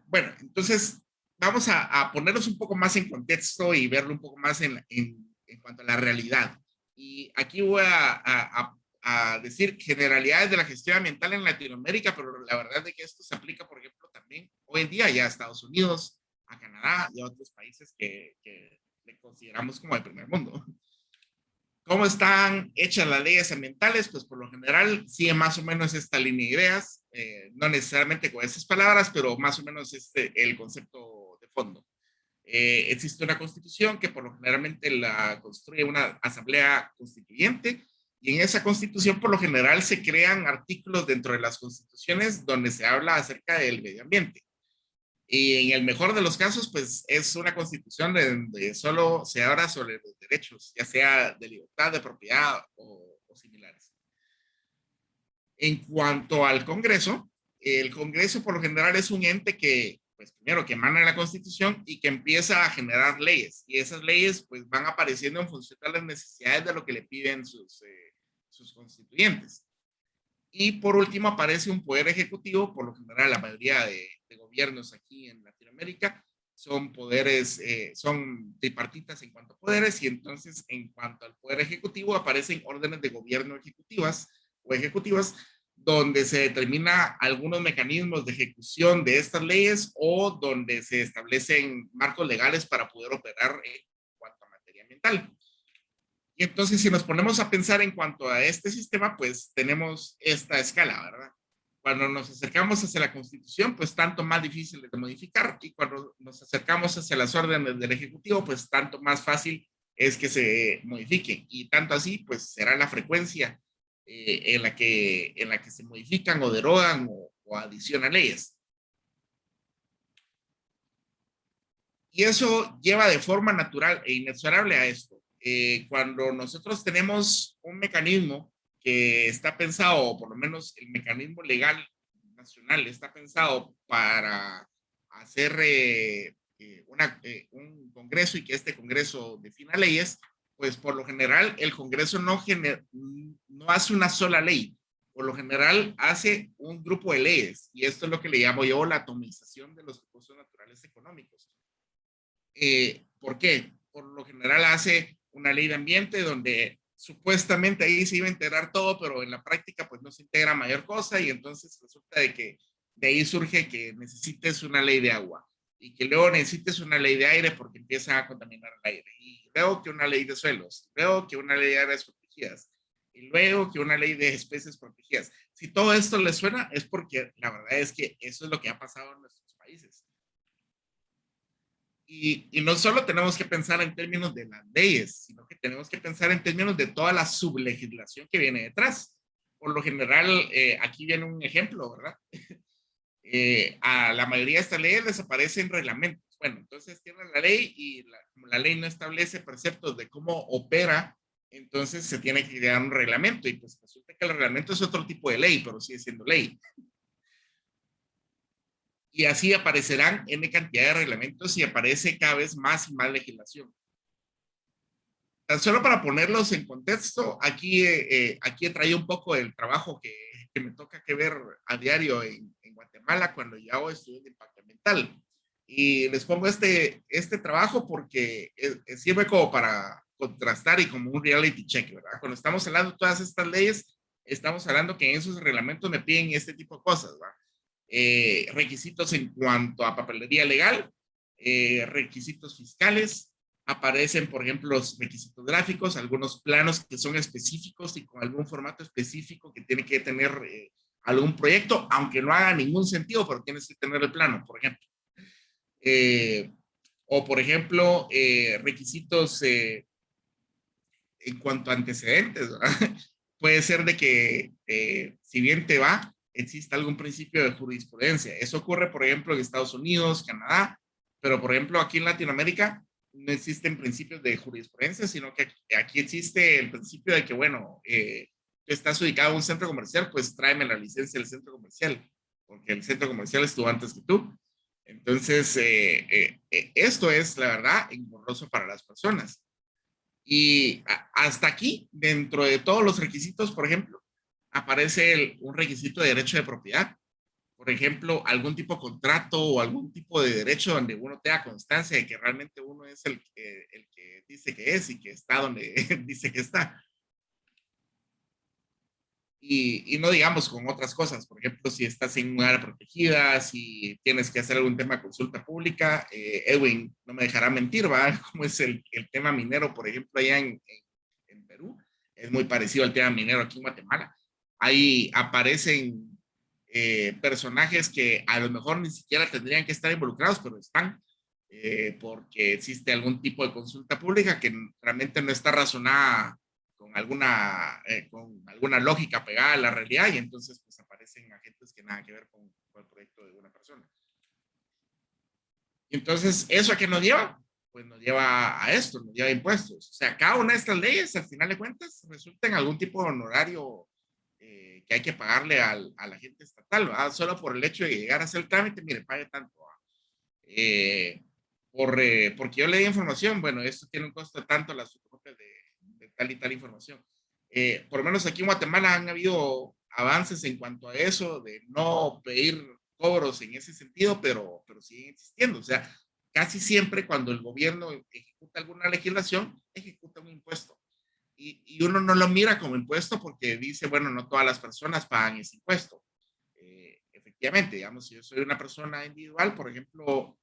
Bueno, entonces vamos a ponernos un poco más en contexto y verlo un poco más en cuanto a la realidad. Y aquí voy a decir generalidades de la gestión ambiental en Latinoamérica, pero la verdad es que esto se aplica, por ejemplo, también hoy en día ya a Estados Unidos, a Canadá y a otros países que le consideramos como el primer mundo. ¿Cómo están hechas las leyes ambientales? Pues por lo general sigue más o menos esta línea de ideas, no necesariamente con esas palabras, pero más o menos el concepto de fondo. Existe una constitución que por lo generalmente la construye una asamblea constituyente y en esa constitución por lo general se crean artículos dentro de las constituciones donde se habla acerca del medio ambiente. Y en el mejor de los casos, pues es una constitución donde solo se habla sobre los derechos, ya sea de libertad, de propiedad o similares. En cuanto al Congreso, el Congreso por lo general es un ente que, pues primero, que emana la Constitución y que empieza a generar leyes. Y esas leyes, pues van apareciendo en función de las necesidades de lo que le piden sus constituyentes. Y por último aparece un poder ejecutivo, por lo general la mayoría de gobiernos aquí en Latinoamérica son poderes, son tripartitas en cuanto a poderes y entonces en cuanto al poder ejecutivo aparecen órdenes de gobierno ejecutivas o ejecutivas donde se determina algunos mecanismos de ejecución de estas leyes o donde se establecen marcos legales para poder operar en cuanto a materia ambiental. Y entonces, si nos ponemos a pensar en cuanto a este sistema, pues tenemos esta escala, ¿verdad? Cuando nos acercamos hacia la Constitución, pues tanto más difícil de modificar, y cuando nos acercamos hacia las órdenes del Ejecutivo, pues tanto más fácil es que se modifiquen. Y tanto así, pues será la frecuencia en la que se modifican o derogan o adicionan leyes. Y eso lleva de forma natural e inexorable a esto. Cuando nosotros tenemos un mecanismo que está pensado, o por lo menos el mecanismo legal nacional está pensado para hacer un congreso y que este congreso defina leyes, pues por lo general el congreso no hace una sola ley, por lo general hace un grupo de leyes y esto es lo que le llamo yo la atomización de los recursos naturales económicos. ¿Por qué? Por lo general hace una ley de ambiente donde supuestamente ahí se iba a integrar todo, pero en la práctica pues no se integra mayor cosa y entonces resulta de que de ahí surge que necesites una ley de agua y que luego necesites una ley de aire porque empieza a contaminar el aire y luego que una ley de suelos, luego que una ley de áreas protegidas y luego que una ley de especies protegidas. Si todo esto les suena es porque la verdad es que eso es lo que ha pasado en nuestros países. Y no solo tenemos que pensar en términos de las leyes, sino que tenemos que pensar en términos de toda la sublegislación que viene detrás. por lo general, aquí viene un ejemplo, ¿verdad? A la mayoría de estas leyes les aparecen reglamentos. Bueno, entonces tienen la ley y como la ley no establece preceptos de cómo opera, entonces se tiene que crear un reglamento y pues resulta que el reglamento es otro tipo de ley, pero sigue siendo ley. Y así aparecerán N cantidad de reglamentos y aparece cada vez más y más legislación. Tan solo para ponerlos en contexto, aquí he traído un poco del trabajo que me toca que ver a diario en Guatemala cuando yo hago estudios de impacto ambiental. Y les pongo este trabajo porque sirve como para contrastar y como un reality check, ¿verdad? Cuando estamos hablando de todas estas leyes, estamos hablando que en esos reglamentos me piden este tipo de cosas, ¿verdad? Requisitos en cuanto a papelería legal, requisitos fiscales, aparecen, por ejemplo, los requisitos gráficos, algunos planos que son específicos y con algún formato específico que tiene que tener algún proyecto, aunque no haga ningún sentido, pero tienes que tener el plano, por ejemplo. O, por ejemplo, requisitos en cuanto a antecedentes, ¿verdad? Puede ser de que, si bien te va, existe algún principio de jurisprudencia. Eso ocurre, por ejemplo, en Estados Unidos, Canadá, pero, por ejemplo, aquí en Latinoamérica no existen principios de jurisprudencia, sino que aquí existe el principio de que, bueno, tú estás ubicado en un centro comercial, pues tráeme la licencia del centro comercial, porque el centro comercial estuvo antes que tú. Entonces, esto es, la verdad, engorroso para las personas. Y hasta aquí, dentro de todos los requisitos, por ejemplo, aparece un requisito de derecho de propiedad. Por ejemplo, algún tipo de contrato o algún tipo de derecho donde uno tenga constancia de que realmente uno es el que dice que es y que está donde dice que está. Y no digamos con otras cosas, por ejemplo, si estás en un área protegida, si tienes que hacer algún tema de consulta pública, Edwin no me dejará mentir, ¿va? Como es el tema minero, por ejemplo, allá en Perú, es muy parecido al tema minero aquí en Guatemala. Ahí aparecen personajes que a lo mejor ni siquiera tendrían que estar involucrados, pero están, porque existe algún tipo de consulta pública que realmente no está razonada con alguna lógica pegada a la realidad y entonces pues aparecen agentes que nada que ver con el proyecto de una persona. Y entonces, ¿eso a qué nos lleva? Pues nos lleva a esto, nos lleva a impuestos. O sea, cada una de estas leyes, al final de cuentas, resulta en algún tipo de honorario que hay que pagarle al agente estatal, ¿verdad? Solo por el hecho de llegar a hacer el trámite, mire, pague tanto. Eh, porque yo le di información, bueno, esto tiene un costo tanto las fotocopias de tal y tal información. Por lo menos aquí en Guatemala han habido avances en cuanto a eso, de no pedir cobros en ese sentido, pero siguen existiendo. O sea, casi siempre cuando el gobierno ejecuta alguna legislación, ejecuta un impuesto. Y uno no lo mira como impuesto porque dice, bueno, no todas las personas pagan ese impuesto. Efectivamente, digamos, si yo soy una persona individual, por ejemplo,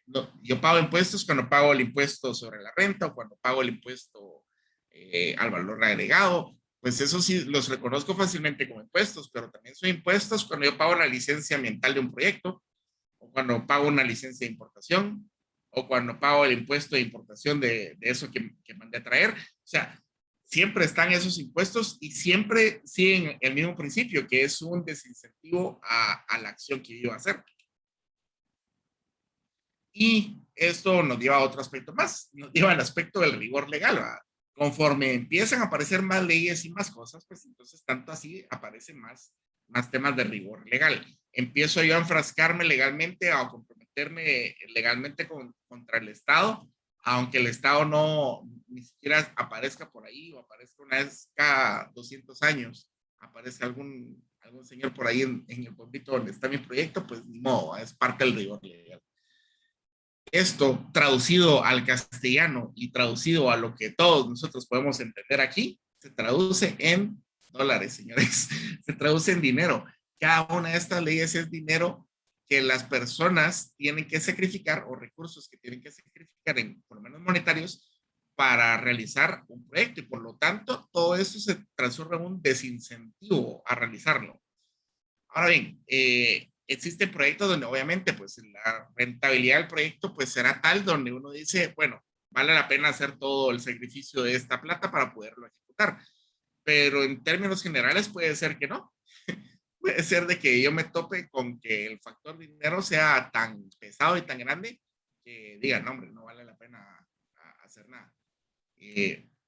no, yo pago impuestos cuando pago el impuesto sobre la renta o cuando pago el impuesto al valor agregado, pues eso sí los reconozco fácilmente como impuestos, pero también son impuestos cuando yo pago la licencia ambiental de un proyecto, o cuando pago una licencia de importación, o cuando pago el impuesto de importación de eso que mandé a traer. O sea, siempre están esos impuestos y siempre siguen el mismo principio, que es un desincentivo a la acción que yo iba a hacer. Y esto nos lleva a otro aspecto más, nos lleva al aspecto del rigor legal, ¿verdad? Conforme empiezan a aparecer más leyes y más cosas, pues entonces tanto así aparecen más temas de rigor legal. Empiezo yo a enfrascarme legalmente, a comprometerme legalmente contra el Estado, aunque el Estado no ni siquiera aparezca por ahí o aparezca una vez cada 200 años, aparece algún señor por ahí en el pueblito donde está mi proyecto, pues ni modo, es parte del rigor legal. Esto traducido al castellano y traducido a lo que todos nosotros podemos entender aquí, se traduce en dólares, señores. Se traduce en dinero. Cada una de estas leyes es dinero que las personas tienen que sacrificar o recursos que tienen que sacrificar en, por lo menos monetarios, para realizar un proyecto y por lo tanto todo eso se transforma en un desincentivo a realizarlo. Ahora bien, existen proyectos donde obviamente pues la rentabilidad del proyecto pues será tal donde uno dice, bueno, vale la pena hacer todo el sacrificio de esta plata para poderlo ejecutar. pero en términos generales puede ser que no. Puede ser de que yo me tope con que el factor dinero sea tan pesado y tan grande que diga, no, hombre, no vale la pena hacer nada.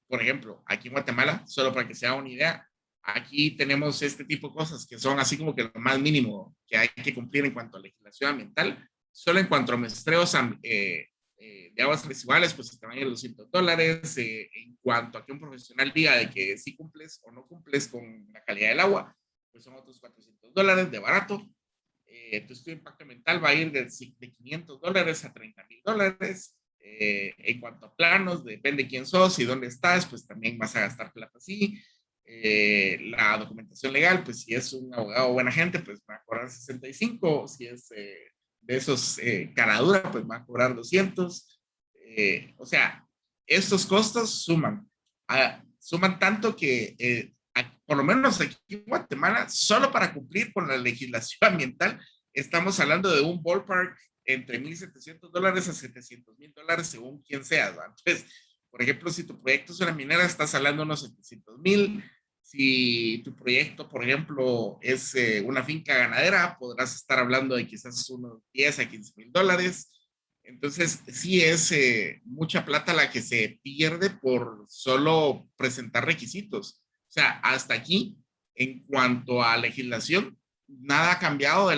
Por ejemplo, aquí en Guatemala, solo para que se haga una idea, aquí tenemos este tipo de cosas que son así como que lo más mínimo que hay que cumplir en cuanto a legislación ambiental. Solo en cuanto a muestreos de aguas residuales, pues te van a ir $200. En cuanto a que un profesional diga de que sí cumples o no cumples con la calidad del agua, pues son otros $400 de barato. Tu estudio de impacto ambiental va a ir de $500 a $30,000. En cuanto a planos, depende de quién sos y dónde estás, pues también vas a gastar plata así. La documentación legal, pues si es un abogado buena gente, pues va a cobrar 65. Si es de esos cara dura, pues va a cobrar 200. O sea, estos costos suman. Suman tanto que por lo menos aquí en Guatemala, solo para cumplir con la legislación ambiental, estamos hablando de un ballpark entre $1,700 a $700,000 según quien seas, ¿va? Entonces, por ejemplo, si tu proyecto es una minera, estás hablando de unos 700,000. Si tu proyecto, por ejemplo, es una finca ganadera, podrás estar hablando de quizás unos 10 a $15,000. Entonces, sí es mucha plata la que se pierde por solo presentar requisitos. O sea, hasta aquí, en cuanto a legislación, nada ha cambiado de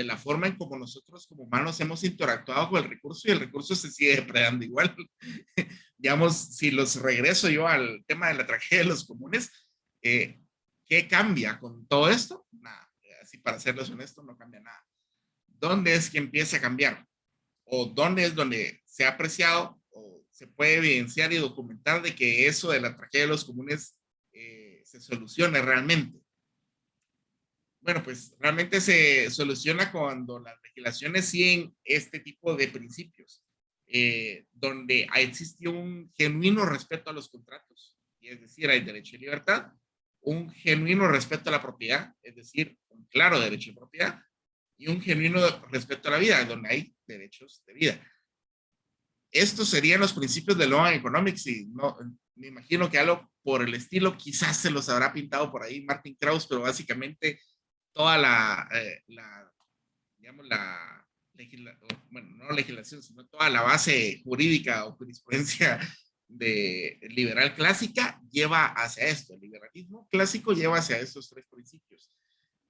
la forma en como nosotros como humanos hemos interactuado con el recurso, y el recurso se sigue depredando igual. Digamos, si los regreso yo al tema de la tragedia de los comunes, ¿qué cambia con todo esto? Nada, así para serles honesto, no cambia nada. ¿Dónde es que empieza a cambiar? ¿O dónde es donde se ha apreciado o se puede evidenciar y documentar de que eso de la tragedia de los comunes se solucione realmente? Bueno, pues realmente se soluciona cuando las legislaciones siguen este tipo de principios, donde existe un genuino respeto a los contratos, y es decir, hay derecho y libertad, un genuino respeto a la propiedad, es decir, un claro derecho de propiedad, y un genuino respeto a la vida, donde hay derechos de vida. Estos serían los principios de Logan Economics, y no, me imagino que algo por el estilo quizás se los habrá pintado por ahí Martin Krauss, pero básicamente toda digamos, bueno, no legislación, sino toda la base jurídica o jurisprudencia de liberal clásica lleva hacia esto. El liberalismo clásico lleva hacia estos tres principios.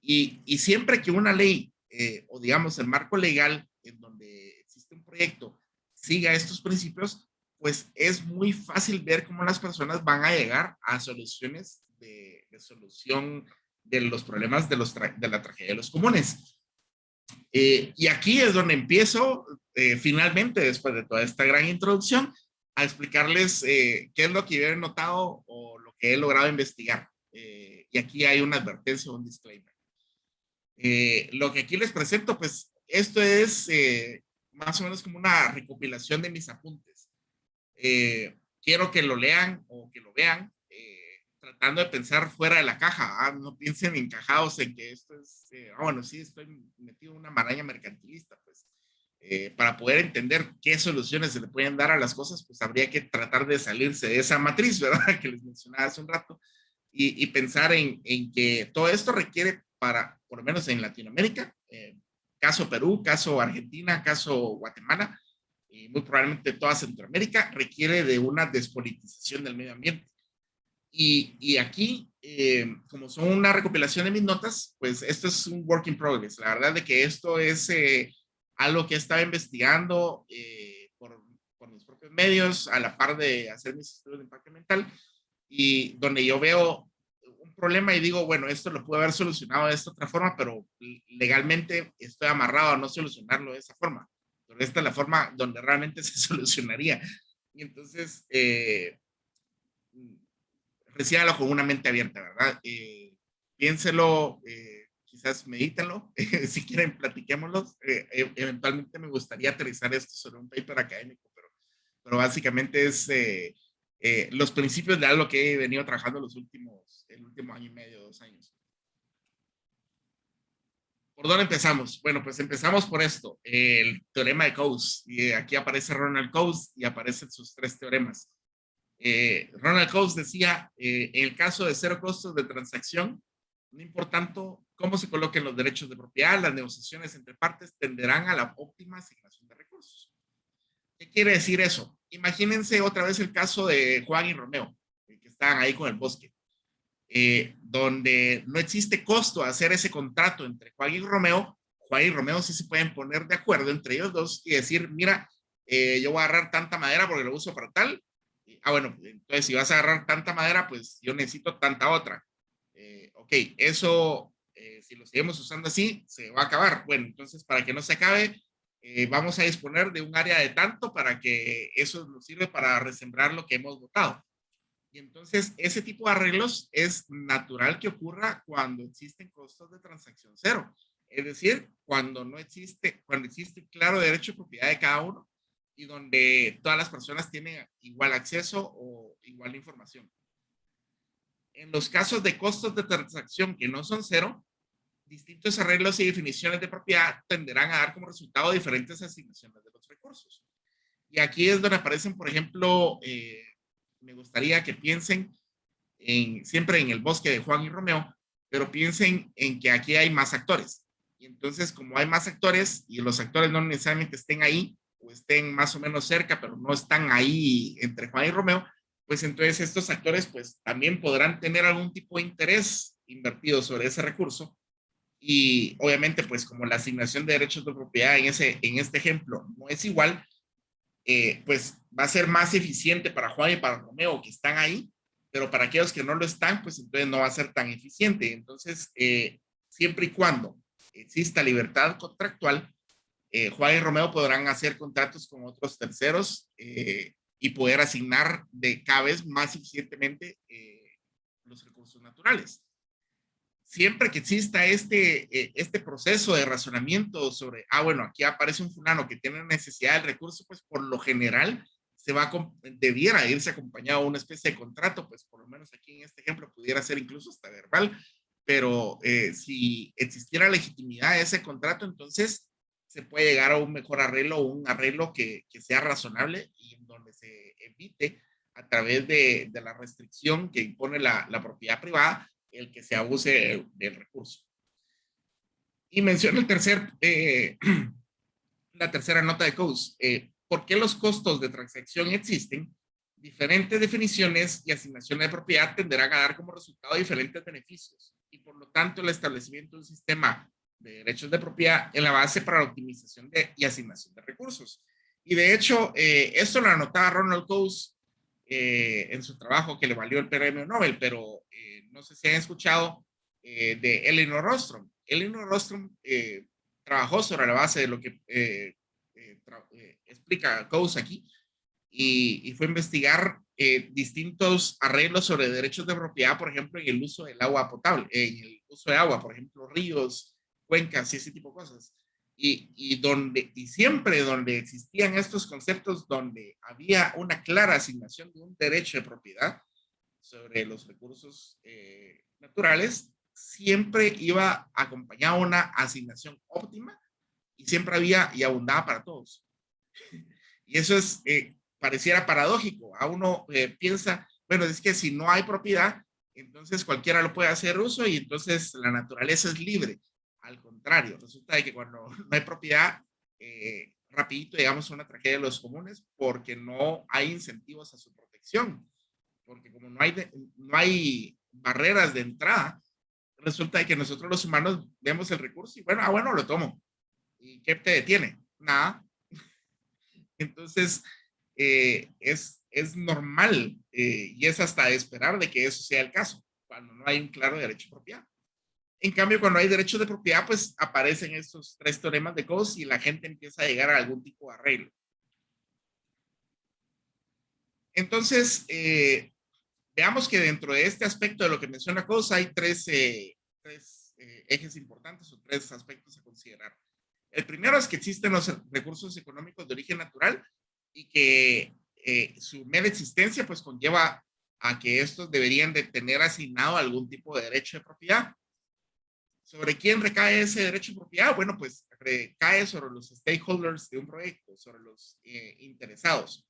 Y siempre que una ley, o digamos el marco legal en donde existe un proyecto, siga estos principios, pues es muy fácil ver cómo las personas van a llegar a soluciones de solución de los problemas de la tragedia de los comunes. Y aquí es donde empiezo, finalmente, después de toda esta gran introducción, a explicarles qué es lo que yo he notado o lo que he logrado investigar. Y aquí hay una advertencia, un disclaimer. Lo que aquí les presento, pues esto es más o menos como una recopilación de mis apuntes. Quiero que lo lean o que lo vean, tratando de pensar fuera de la caja. No piensen encajados en que esto es, bueno, sí, estoy metido en una maraña mercantilista, pues. Para poder entender qué soluciones se le pueden dar a las cosas, pues habría que tratar de salirse de esa matriz, ¿verdad? Que les mencionaba hace un rato, y pensar en que todo esto requiere para, por lo menos en Latinoamérica, caso Perú, caso Argentina, caso Guatemala, y muy probablemente toda Centroamérica, requiere de una despolitización del medio ambiente. Y aquí, como son una recopilación de mis notas, pues esto es un work in progress. La verdad de que esto es algo que he estado investigando por mis propios medios, a la par de hacer mis estudios de impacto ambiental, y donde yo veo un problema y digo, bueno, esto lo puedo haber solucionado de esta otra forma, pero legalmente estoy amarrado a no solucionarlo de esa forma. Pero esta es la forma donde realmente se solucionaría. Y entonces, recíbalo con una mente abierta, ¿verdad? Piénselo, quizás medítenlo, si quieren platiquémoslo. Eventualmente me gustaría aterrizar esto sobre un paper académico, pero básicamente es los principios de algo que he venido trabajando el último año y medio, 2 años. ¿Por dónde empezamos? Bueno, pues empezamos por esto, el teorema de Coase. Y aquí aparece Ronald Coase y aparecen sus 3 teoremas. Ronald Coase decía, en el caso de cero costos de transacción, no importa cómo se coloquen los derechos de propiedad, las negociaciones entre partes tenderán a la óptima asignación de recursos. ¿Qué quiere decir eso? Imagínense otra vez el caso de Juan y Romeo, que estaban ahí con el bosque, donde no existe costo a hacer ese contrato entre Juan y Romeo. Juan y Romeo sí se pueden poner de acuerdo entre ellos dos y decir, mira, yo voy a agarrar tanta madera porque lo uso para tal. Bueno, entonces si vas a agarrar tanta madera, pues yo necesito tanta otra. Ok, eso, si lo seguimos usando así, se va a acabar. Bueno, entonces para que no se acabe, vamos a disponer de un área de tanto para que eso nos sirve para resembrar lo que hemos votado. Y entonces ese tipo de arreglos es natural que ocurra cuando existen costos de transacción cero. Es decir, cuando existe claro derecho de propiedad de cada uno y donde todas las personas tienen igual acceso o igual información. En los casos de costos de transacción que no son cero, distintos arreglos y definiciones de propiedad tenderán a dar como resultado diferentes asignaciones de los recursos. Y aquí es donde aparecen, por ejemplo, me gustaría que piensen siempre en el bosque de Juan y Romeo, pero piensen en que aquí hay más actores. Y entonces, como hay más actores y los actores no necesariamente estén ahí o estén más o menos cerca, pero no están ahí entre Juan y Romeo, pues entonces estos actores pues también podrán tener algún tipo de interés invertido sobre ese recurso. Y obviamente, pues como la asignación de derechos de propiedad en este ejemplo no es igual, pues va a ser más eficiente para Juan y para Romeo que están ahí, pero para aquellos que no lo están, pues entonces no va a ser tan eficiente. Entonces, siempre y cuando exista libertad contractual, Juan y Romeo podrán hacer contratos con otros terceros y poder asignar de cada vez más eficientemente los recursos naturales. Siempre que exista este proceso de razonamiento sobre, bueno, aquí aparece un fulano que tiene necesidad del recurso, pues por lo general debiera irse acompañado de una especie de contrato, pues por lo menos aquí en este ejemplo pudiera ser incluso hasta verbal, pero si existiera legitimidad de ese contrato, entonces se puede llegar a un mejor arreglo o un arreglo que sea razonable y en donde se evite a través de la restricción que impone la propiedad privada el que se abuse del recurso. Y menciono la tercera nota de Coase. ¿Por qué los costos de transacción existen? Diferentes definiciones y asignaciones de propiedad tenderán a dar como resultado diferentes beneficios y por lo tanto el establecimiento de un sistema de derechos de propiedad en la base para la optimización y asignación de recursos. Y de hecho, esto lo anotaba Ronald Coase en su trabajo que le valió el premio Nobel, pero no sé si han escuchado de Elinor Ostrom. Elinor Ostrom trabajó sobre la base de lo que explica Coase aquí y fue a investigar distintos arreglos sobre derechos de propiedad, por ejemplo, en el uso del agua potable, en el uso de agua, por ejemplo, ríos, cuencas y ese tipo de cosas. Y siempre donde existían estos conceptos, donde había una clara asignación de un derecho de propiedad sobre los recursos naturales, siempre iba acompañada una asignación óptima y siempre había y abundaba para todos. Y eso pareciera paradójico. A uno piensa, bueno, es que si no hay propiedad, entonces cualquiera lo puede hacer uso y entonces la naturaleza es libre. Al contrario, resulta de que cuando no hay propiedad, rapidito llegamos a una tragedia de los comunes porque no hay incentivos a su protección. Porque como no hay barreras de entrada, resulta de que nosotros los humanos vemos el recurso y bueno, lo tomo. ¿Y qué te detiene? Nada. Entonces, es normal y es hasta de esperar de que eso sea el caso, cuando no hay un claro derecho de propiedad. En cambio, cuando hay derecho de propiedad, pues aparecen estos tres teoremas de Coase y la gente empieza a llegar a algún tipo de arreglo. Entonces, veamos que dentro de este aspecto de lo que menciona Coase hay tres ejes importantes o tres aspectos a considerar. El primero es que existen los recursos económicos de origen natural y que su mera existencia pues conlleva a que estos deberían de tener asignado algún tipo de derecho de propiedad. ¿Sobre quién recae ese derecho de propiedad? Bueno, pues recae sobre los stakeholders de un proyecto, sobre los interesados.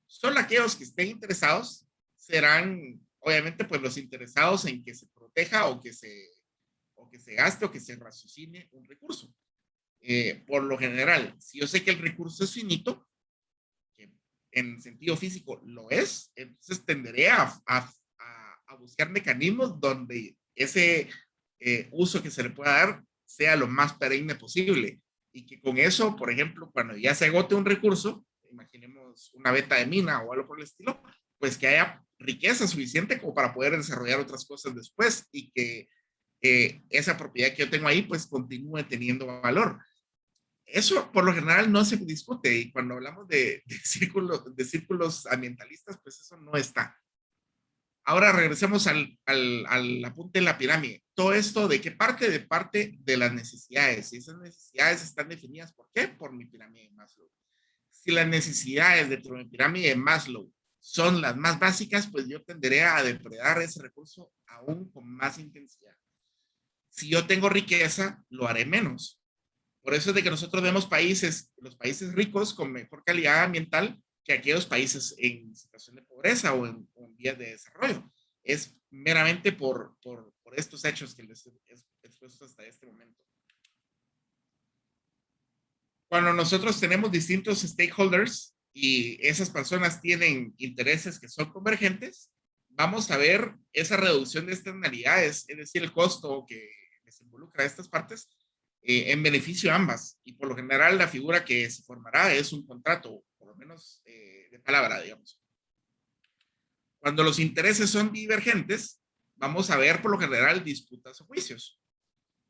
Solo aquellos que estén interesados serán, obviamente, pues los interesados en que se proteja o que se gaste o que se raciocine un recurso. Por lo general, si yo sé que el recurso es finito, que en sentido físico lo es, entonces tenderé a buscar mecanismos donde ese uso que se le pueda dar sea lo más perenne posible y que con eso, por ejemplo, cuando ya se agote un recurso, imaginemos una beta de mina o algo por el estilo, pues que haya riqueza suficiente como para poder desarrollar otras cosas después y que esa propiedad que yo tengo ahí pues continúe teniendo valor. Eso por lo general no se discute y cuando hablamos de círculos ambientalistas, pues eso no está. Ahora regresemos al apunte de la pirámide. Todo esto de qué parte de las necesidades. Y esas necesidades están definidas ¿por qué? Por mi pirámide de Maslow. Si las necesidades dentro de mi pirámide de Maslow son las más básicas, pues yo tenderé a depredar ese recurso aún con más intensidad. Si yo tengo riqueza, lo haré menos. Por eso es de que nosotros vemos los países ricos con mejor calidad ambiental que aquellos países en situación de pobreza o en vías de desarrollo. Es meramente por estos hechos que les he expuesto hasta este momento. Cuando nosotros tenemos distintos stakeholders y esas personas tienen intereses que son convergentes, vamos a ver esa reducción de externalidades, es decir, el costo que les involucra a estas partes, en beneficio de ambas. Y por lo general la figura que se formará es un contrato, por lo menos de palabra, digamos. Cuando los intereses son divergentes, vamos a ver por lo general disputas o juicios.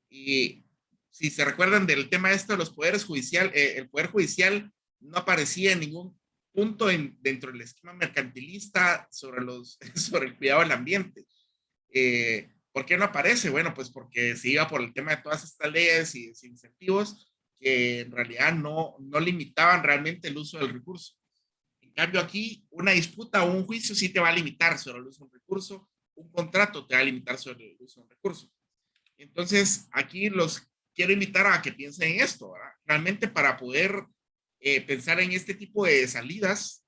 Y si se recuerdan del tema de los poderes judicial, el poder judicial no aparecía en ningún punto dentro del esquema mercantilista sobre el cuidado del ambiente. ¿Por qué no aparece? Bueno, pues porque se iba por el tema de todas estas leyes y incentivos que en realidad no limitaban realmente el uso del recurso. En cambio aquí, una disputa o un juicio sí te va a limitar sobre el uso de un recurso, un contrato te va a limitar sobre el uso de un recurso. Entonces, aquí los quiero invitar a que piensen en esto, ¿verdad? Realmente para poder pensar en este tipo de salidas,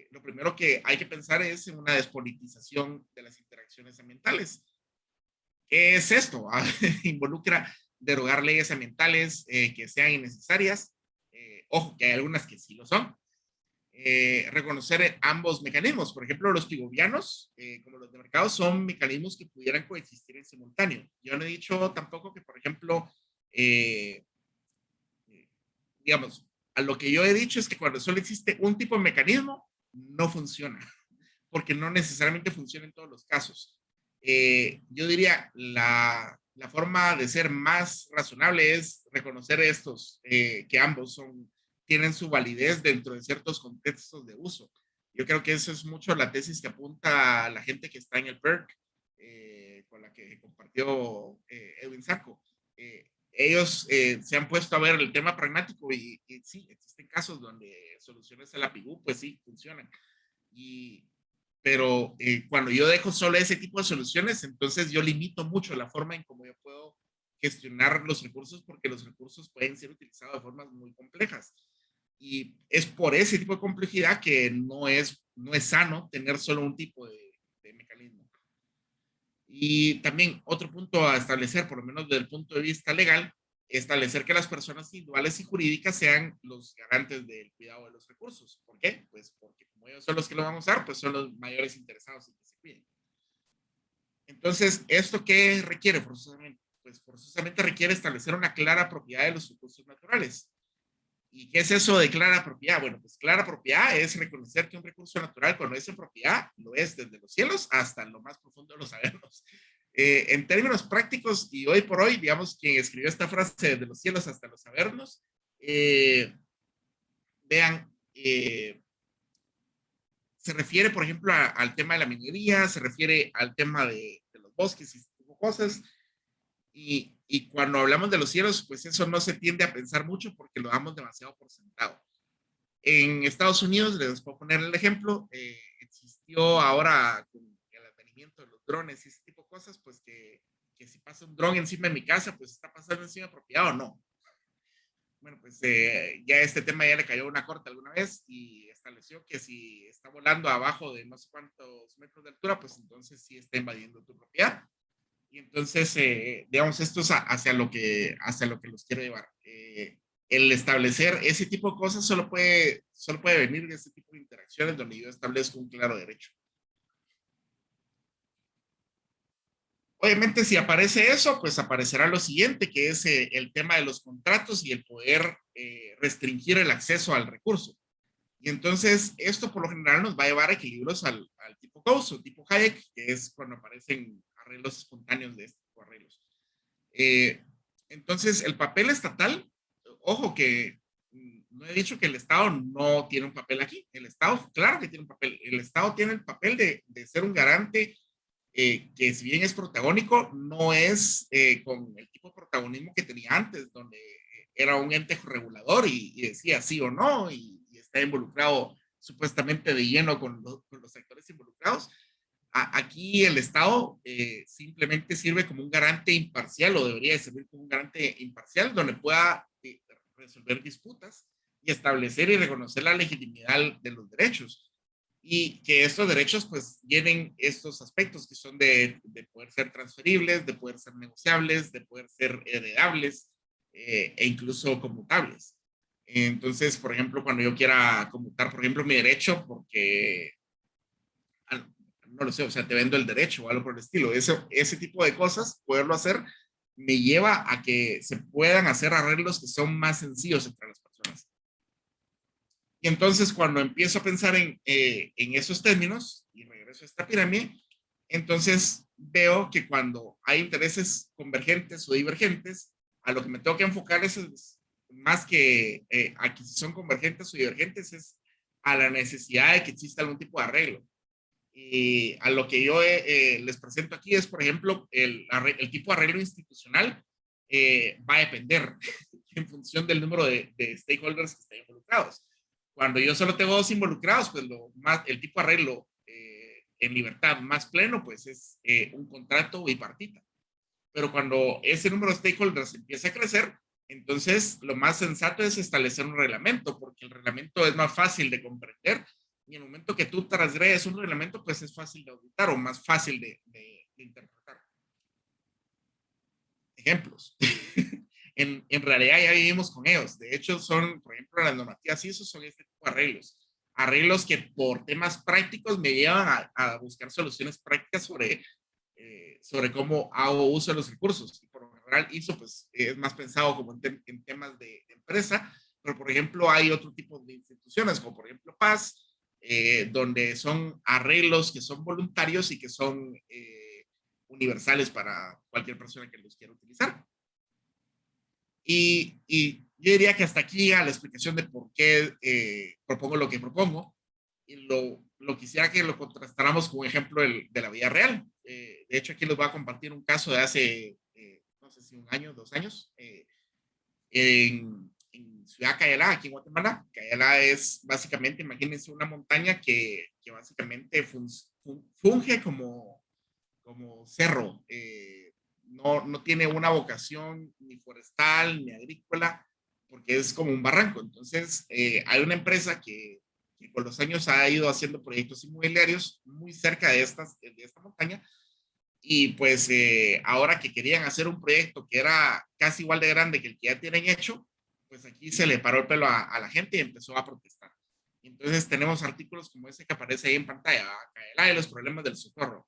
lo primero que hay que pensar es en una despolitización de las interacciones ambientales. ¿Qué es esto? Involucra derogar leyes ambientales que sean innecesarias. Ojo, que hay algunas que sí lo son. Reconocer ambos mecanismos. Por ejemplo, los pigovianos, como los de mercado, son mecanismos que pudieran coexistir en simultáneo. Yo no he dicho tampoco que, por ejemplo, digamos, a lo que yo he dicho es que cuando solo existe un tipo de mecanismo, no funciona, porque no necesariamente funciona en todos los casos. Yo diría, la forma de ser más razonable es reconocer que ambos tienen su validez dentro de ciertos contextos de uso. Yo creo que eso es mucho la tesis que apunta la gente que está en el PERC, con la que compartió Edwin Sacco. Ellos se han puesto a ver el tema pragmático y sí, existen casos donde soluciones a la PIGU, pues sí, funcionan. Pero cuando yo dejo solo ese tipo de soluciones, entonces yo limito mucho la forma en cómo yo puedo gestionar los recursos porque los recursos pueden ser utilizados de formas muy complejas. Y es por ese tipo de complejidad que no es sano tener solo un tipo de mecanismo. Y también otro punto a establecer, por lo menos desde el punto de vista legal, establecer que las personas individuales y jurídicas sean los garantes del cuidado de los recursos. ¿Por qué? Pues porque como ellos son los que lo van a usar, pues son los mayores interesados en que se cuiden. Entonces, ¿esto qué requiere forzosamente? Pues forzosamente requiere establecer una clara propiedad de los recursos naturales. ¿Y qué es eso de clara propiedad? Bueno, pues clara propiedad es reconocer que un recurso natural, cuando es en propiedad, lo es desde los cielos hasta lo más profundo de los avernos. En términos prácticos, y hoy por hoy, digamos, quien escribió esta frase desde los cielos hasta los avernos, vean, se refiere, por ejemplo, al tema de la minería, se refiere al tema de los bosques y cosas, y cuando hablamos de los cielos, pues eso no se tiende a pensar mucho porque lo damos demasiado por sentado. En Estados Unidos, les puedo poner el ejemplo, existió ahora con el advenimiento de los drones y ese tipo de cosas, pues que si pasa un dron encima de mi casa, pues está pasando encima de propiedad o no. Bueno, pues ya este tema ya le cayó una corte alguna vez y estableció que si está volando abajo de no sé cuántos metros de altura, pues entonces sí está invadiendo tu propiedad. Y entonces, digamos, esto es hacia lo que los quiero llevar. El establecer ese tipo de cosas solo puede venir de ese tipo de interacciones donde yo establezco un claro derecho. Obviamente, si aparece eso, pues aparecerá lo siguiente, que es el tema de los contratos y el poder restringir el acceso al recurso. Y entonces, esto por lo general nos va a llevar a equilibrios al tipo Gauss o tipo Hayek, que es cuando aparecen arreglos espontáneos de este tipo de arreglos. Entonces, el papel estatal, ojo que no he dicho que el Estado no tiene un papel aquí. El Estado, claro que tiene un papel. El Estado tiene el papel de ser un garante que si bien es protagónico, no es con el tipo de protagonismo que tenía antes, donde era un ente regulador y decía sí o no y está involucrado supuestamente de lleno con los sectores involucrados. Aquí el Estado simplemente sirve como un garante imparcial o debería de servir como un garante imparcial donde pueda resolver disputas y establecer y reconocer la legitimidad de los derechos y que estos derechos pues tienen estos aspectos que son de poder ser transferibles, de poder ser negociables, de poder ser heredables e incluso conmutables. Entonces, por ejemplo, cuando yo quiera conmutar, por ejemplo, mi derecho, porque no lo sé, o sea, te vendo el derecho o algo por el estilo, ese tipo de cosas, poderlo hacer, me lleva a que se puedan hacer arreglos que son más sencillos entre las personas. Y entonces cuando empiezo a pensar en esos términos y regreso a esta pirámide, entonces veo que cuando hay intereses convergentes o divergentes, a lo que me tengo que enfocar es más que a que si son convergentes o divergentes, es a la necesidad de que exista algún tipo de arreglo. Y a lo que yo les presento aquí es, por ejemplo, el tipo de arreglo institucional va a depender en función del número de stakeholders que estén involucrados. Cuando yo solo tengo dos involucrados, pues el tipo de arreglo en libertad más pleno, pues es un contrato bipartita. Pero cuando ese número de stakeholders empieza a crecer, entonces lo más sensato es establecer un reglamento, porque el reglamento es más fácil de comprender y en el momento que tú transgredes un reglamento, pues es fácil de auditar o más fácil de interpretar. Ejemplos. En realidad ya vivimos con ellos. De hecho, son, por ejemplo, las normativas ISO son este tipo de arreglos. Arreglos que por temas prácticos me llevan a buscar soluciones prácticas sobre cómo hago uso de los recursos. Y por lo general, ISO pues, es más pensado como en temas de empresa, pero por ejemplo, hay otro tipo de instituciones, como por ejemplo PAS, donde son arreglos que son voluntarios y que son universales para cualquier persona que los quiera utilizar. Y yo diría que hasta aquí a la explicación de por qué propongo lo que propongo. Y lo quisiera que lo contrastáramos con un ejemplo de la vida real. De hecho, aquí les voy a compartir un caso de hace, no sé si un año, 2 años, en Ciudad Cayalá, aquí en Guatemala. Cayalá es básicamente, imagínense una montaña que básicamente funge como cerro. No tiene una vocación ni forestal ni agrícola, porque es como un barranco. Entonces, hay una empresa que con los años ha ido haciendo proyectos inmobiliarios muy cerca de esta montaña, y pues ahora que querían hacer un proyecto que era casi igual de grande que el que ya tienen hecho, pues aquí se le paró el pelo a la gente y empezó a protestar. Entonces tenemos artículos como ese que aparece ahí en pantalla, Caela de los problemas del socorro.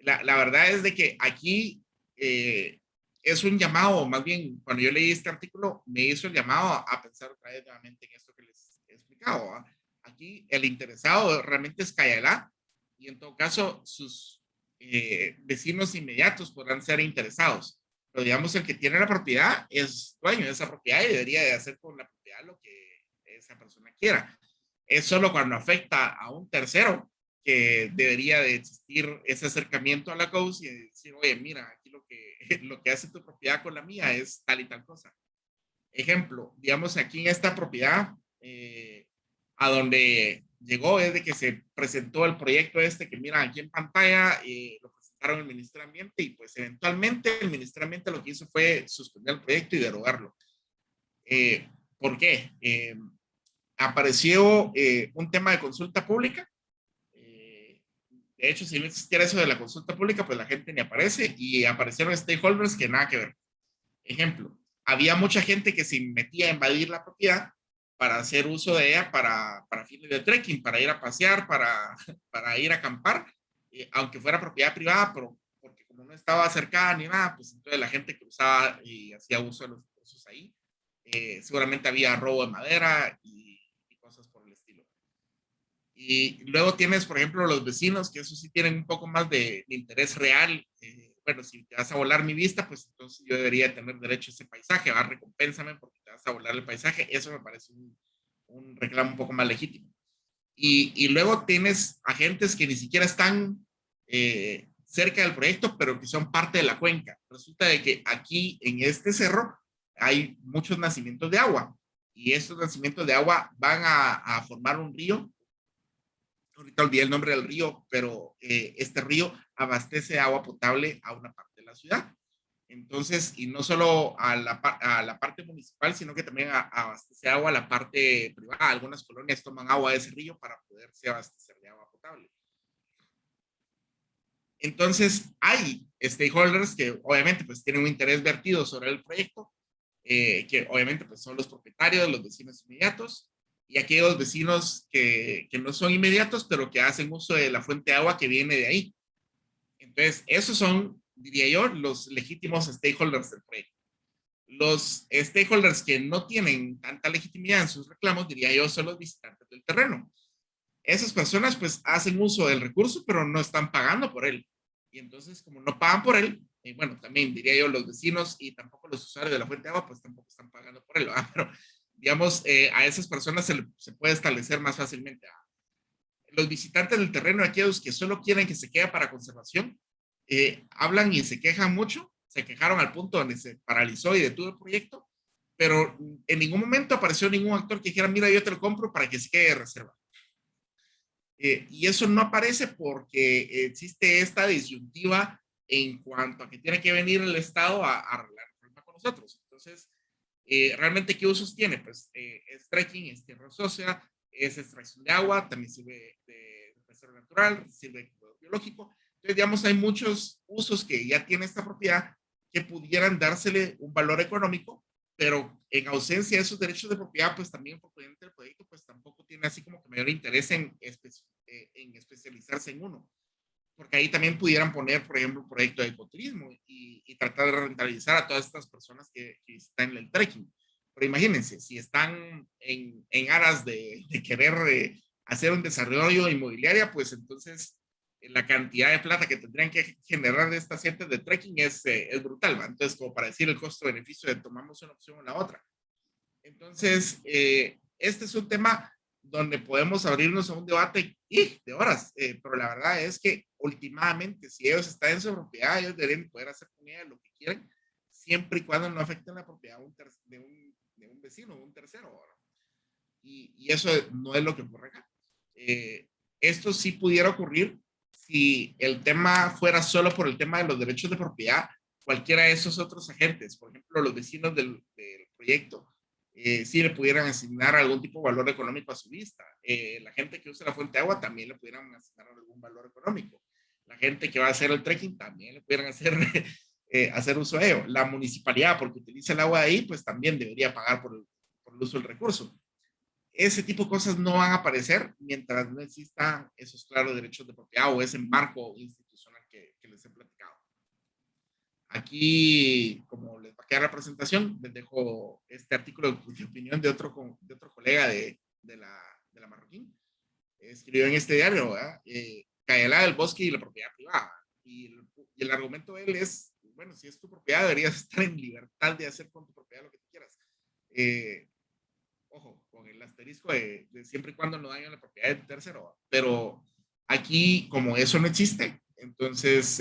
La verdad es de que aquí es un llamado, más bien cuando yo leí este artículo me hizo el llamado a pensar otra vez nuevamente en esto que les he explicado. ¿Va? Aquí el interesado realmente es Cayalá y en todo caso sus vecinos inmediatos podrán ser interesados. Pero digamos el que tiene la propiedad es dueño de esa propiedad y debería de hacer con la propiedad lo que esa persona quiera. Es solo cuando afecta a un tercero que debería de existir ese acercamiento a la causa y decir, oye, mira, aquí lo que hace tu propiedad con la mía es tal y tal cosa. Ejemplo, digamos aquí en esta propiedad, a donde llegó es de que se presentó el proyecto este que miran aquí en pantalla, lo presentaron el Ministerio de Ambiente y pues eventualmente el Ministerio de Ambiente lo que hizo fue suspender el proyecto y derogarlo. ¿Por qué? apareció un tema de consulta pública. De hecho, si no existiera eso de la consulta pública, pues la gente ni aparece y aparecieron stakeholders que nada que ver. Ejemplo, había mucha gente que se metía a invadir la propiedad para hacer uso de ella para fines de trekking, para ir a pasear, para ir a acampar, aunque fuera propiedad privada, pero porque como no estaba cercada ni nada, pues entonces la gente cruzaba y hacía uso de los recursos ahí. Seguramente había robo de madera y cosas por el estilo. Y luego tienes, por ejemplo, los vecinos, que eso sí tienen un poco más de interés real. Bueno, si te vas a volar mi vista, pues entonces yo debería tener derecho a ese paisaje, va, recompénsame porque te vas a volar el paisaje. Eso me parece un reclamo un poco más legítimo. Y luego tienes agentes que ni siquiera están cerca del proyecto, pero que son parte de la cuenca. Resulta de que aquí en este cerro hay muchos nacimientos de agua y estos nacimientos de agua van a formar un río. Ahorita olvidé el nombre del río, pero este río abastece agua potable a una parte de la ciudad. Entonces, y no solo a la parte municipal, sino que también abastece agua a la parte privada. Algunas colonias toman agua de ese río para poderse abastecer de agua potable. Entonces, hay stakeholders que obviamente pues tienen un interés vertido sobre el proyecto, que obviamente pues son los propietarios, los vecinos inmediatos, y aquellos vecinos que no son inmediatos, pero que hacen uso de la fuente de agua que viene de ahí. Entonces, esos son, diría yo, los legítimos stakeholders del proyecto. Los stakeholders que no tienen tanta legitimidad en sus reclamos, diría yo, son los visitantes del terreno. Esas personas pues hacen uso del recurso, pero no están pagando por él. Y entonces, como no pagan por él, y bueno, también diría yo, los vecinos y tampoco los usuarios de la fuente de agua, pues tampoco están pagando por él, ¿verdad? Pero digamos, a esas personas se puede establecer más fácilmente. Los visitantes del terreno, aquellos que solo quieren que se quede para conservación, hablan y se quejan mucho, se quejaron al punto donde se paralizó y detuvo el proyecto, pero en ningún momento apareció ningún actor que dijera, mira, yo te lo compro para que se quede de reserva. Y eso no aparece porque existe esta disyuntiva en cuanto a que tiene que venir el Estado a arreglar el problema con nosotros. Entonces, ¿realmente qué usos tiene? Pues es trekking, es tierra ósea, es extracción de agua, también sirve de reserva natural, sirve de biológico. Entonces, digamos, hay muchos usos que ya tiene esta propiedad que pudieran dársele un valor económico, pero en ausencia de esos derechos de propiedad, pues también por el proyecto, pues tampoco tiene así como que mayor interés en especializarse en uno. Porque ahí también pudieran poner, por ejemplo, un proyecto de ecoturismo y tratar de rentabilizar a todas estas personas que están en el trekking. Pero imagínense, si están en aras de querer hacer un desarrollo inmobiliario, pues entonces la cantidad de plata que tendrían que generar de estas gentes de trekking es brutal, ¿va? Entonces, como para decir el costo-beneficio de tomamos una opción o la otra. Entonces, este es un tema donde podemos abrirnos a un debate de horas, pero la verdad es que últimamente, si ellos están en su propiedad, ellos deberían poder hacer con ella lo que quieran, siempre y cuando no afecten la propiedad de un vecino, de un tercero. Y eso no es lo que ocurre acá. Esto sí pudiera ocurrir si el tema fuera solo por el tema de los derechos de propiedad, cualquiera de esos otros agentes, por ejemplo, los vecinos del proyecto, sí le pudieran asignar algún tipo de valor económico a su vista. La gente que usa la fuente de agua también le pudieran asignar algún valor económico. La gente que va a hacer el trekking también le pudieran hacer uso de ello. La municipalidad, porque utiliza el agua de ahí, pues también debería pagar por el uso del recurso. Ese tipo de cosas no van a aparecer mientras no existan esos claros derechos de propiedad o ese marco institucional que les he platicado. Aquí, como les va a quedar la presentación, les dejo este artículo de opinión de otro colega de la Marroquín. Escribió en este diario, Cayalá del bosque y la propiedad privada. Y el argumento de él es, bueno, si es tu propiedad, deberías estar en libertad de hacer con tu propiedad lo que tú quieras. Ojo, con el asterisco de siempre y cuando no dañen la propiedad del tercero. Pero aquí, como eso no existe, entonces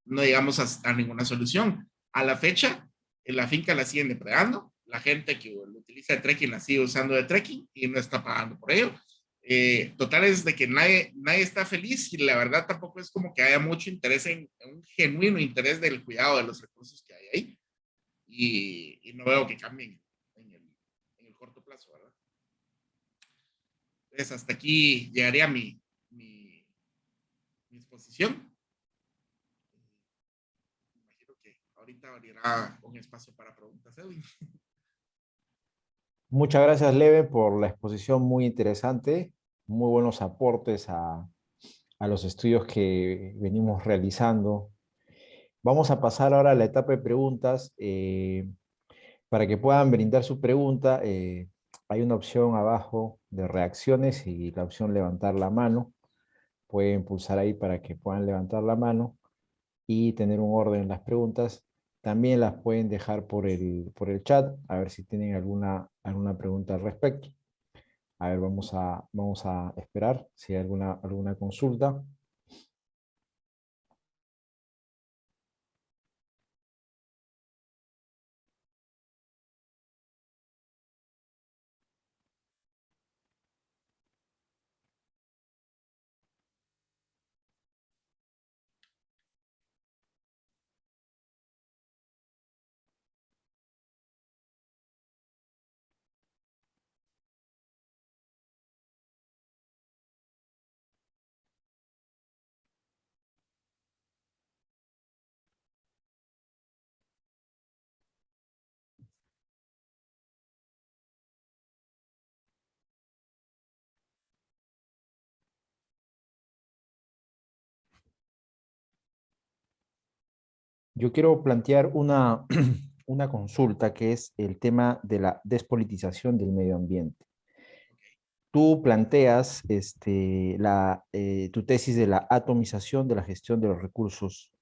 no llegamos a ninguna solución. A la fecha, en la finca la siguen depredando, la gente que lo utiliza de trekking la sigue usando de trekking y no está pagando por ello. Total es de que nadie está feliz y la verdad tampoco es como que haya mucho interés en un genuino interés del cuidado de los recursos que hay ahí y no veo que cambien en el corto plazo, ¿verdad? Entonces, hasta aquí llegaría mi exposición. Imagino que ahorita abrirá un espacio para preguntas, Edwin. Muchas gracias, Leve, por la exposición muy interesante, muy buenos aportes a los estudios que venimos realizando. Vamos a pasar ahora a la etapa de preguntas. Para que puedan brindar su pregunta, hay una opción abajo de reacciones y la opción levantar la mano. Pueden pulsar ahí para que puedan levantar la mano y tener un orden en las preguntas. También las pueden dejar por el chat, a ver si tienen alguna pregunta al respecto. A ver, vamos a esperar si hay alguna consulta. Yo quiero plantear una consulta que es el tema de la despolitización del medio ambiente. Tú planteas tu tesis de la atomización de la gestión de los recursos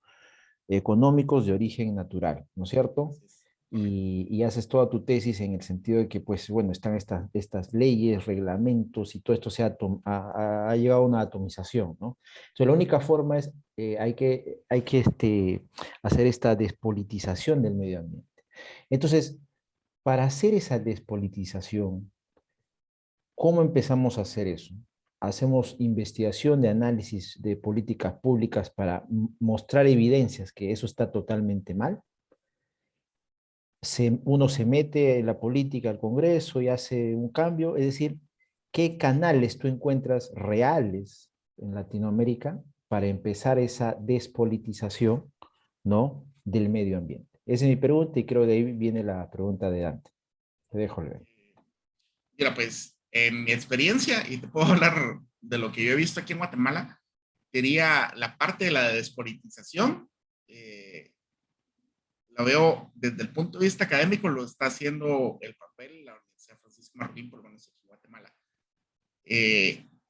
económicos de origen natural, ¿no es cierto? Así es, correcto. Y haces toda tu tesis en el sentido de que, pues, bueno, están estas leyes, reglamentos y todo esto ha llegado a una atomización, ¿no? Entonces, la única forma es, hay que hacer esta despolitización del medio ambiente. Entonces, para hacer esa despolitización, ¿cómo empezamos a hacer eso? Hacemos investigación de análisis de políticas públicas para mostrar evidencias que eso está totalmente mal. Uno se mete en la política, al Congreso y hace un cambio. Es decir, ¿qué canales tú encuentras reales en Latinoamérica para empezar esa despolitización, ¿no?, del medio ambiente? Esa es mi pregunta y creo de ahí viene la pregunta de Dante. Te dejo leer. Mira, pues, en mi experiencia, y te puedo hablar de lo que yo he visto aquí en Guatemala, sería la parte de la despolitización. eh, la veo desde el punto de vista académico, lo está haciendo el papel la Universidad Francisco Marroquín, por lo menos aquí en Guatemala.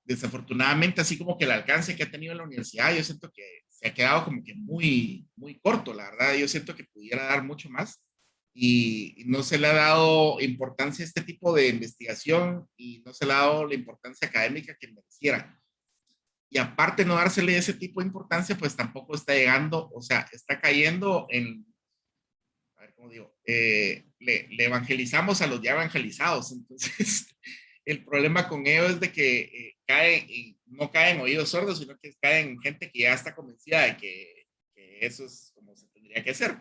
Desafortunadamente, así como que el alcance que ha tenido la universidad, yo siento que se ha quedado como que muy corto, la verdad. Yo siento que pudiera dar mucho más y no se le ha dado importancia a este tipo de investigación y no se le ha dado la importancia académica que mereciera. Y aparte de no dársele ese tipo de importancia, pues tampoco está llegando, o sea, está cayendo en, a ver cómo digo, le evangelizamos a los ya evangelizados. Entonces, el problema con ello es de que no cae en oídos sordos, sino que cae en gente que ya está convencida de que eso es como se tendría que hacer.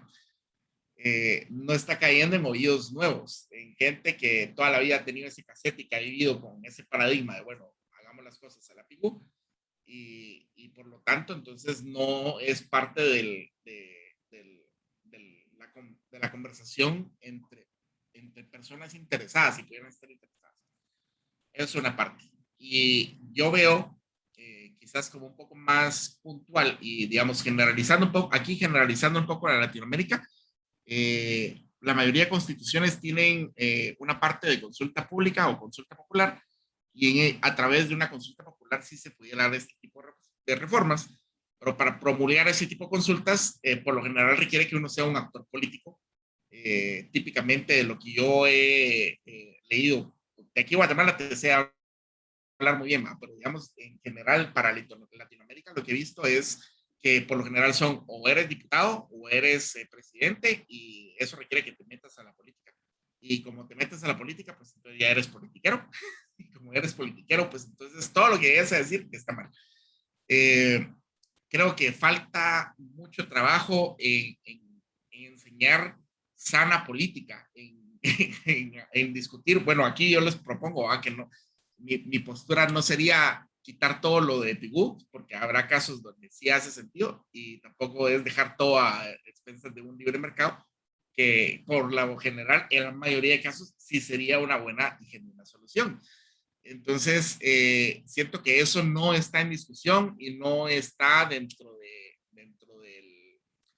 No está cayendo en oídos nuevos, en gente que toda la vida ha tenido ese cassette y que ha vivido con ese paradigma de, bueno, hagamos las cosas a la pigu, y por lo tanto, entonces no es parte de la conversación entre personas interesadas y pudieran estar interesadas. Eso es una parte. Y yo veo, quizás como un poco más puntual y, digamos, generalizando un poco, aquí generalizando un poco a Latinoamérica, la mayoría de constituciones tienen una parte de consulta pública o consulta popular, y a través de una consulta popular sí se pudiera dar este tipo de reformas, pero para promulgar ese tipo de consultas, por lo general requiere que uno sea un actor político. Típicamente de lo que yo he leído, de aquí en Guatemala te sé hablar muy bien, pero digamos, en general para Latinoamérica lo que he visto es que por lo general son o eres diputado o eres presidente, y eso requiere que te metas a la política. Y como te metes a la política, pues entonces ya eres politiquero. Y como eres politiquero, pues entonces todo lo que llegues a decir está mal. Eh, Creo que falta mucho trabajo en enseñar sana política, en discutir. Bueno, aquí yo les propongo que mi postura no sería quitar todo lo de Pigú, porque habrá casos donde sí hace sentido, y tampoco es dejar todo a expensas de un libre mercado, que por lo general, en la mayoría de casos, sí sería una buena y genuina solución. Entonces, siento que eso no está en discusión y no está dentro del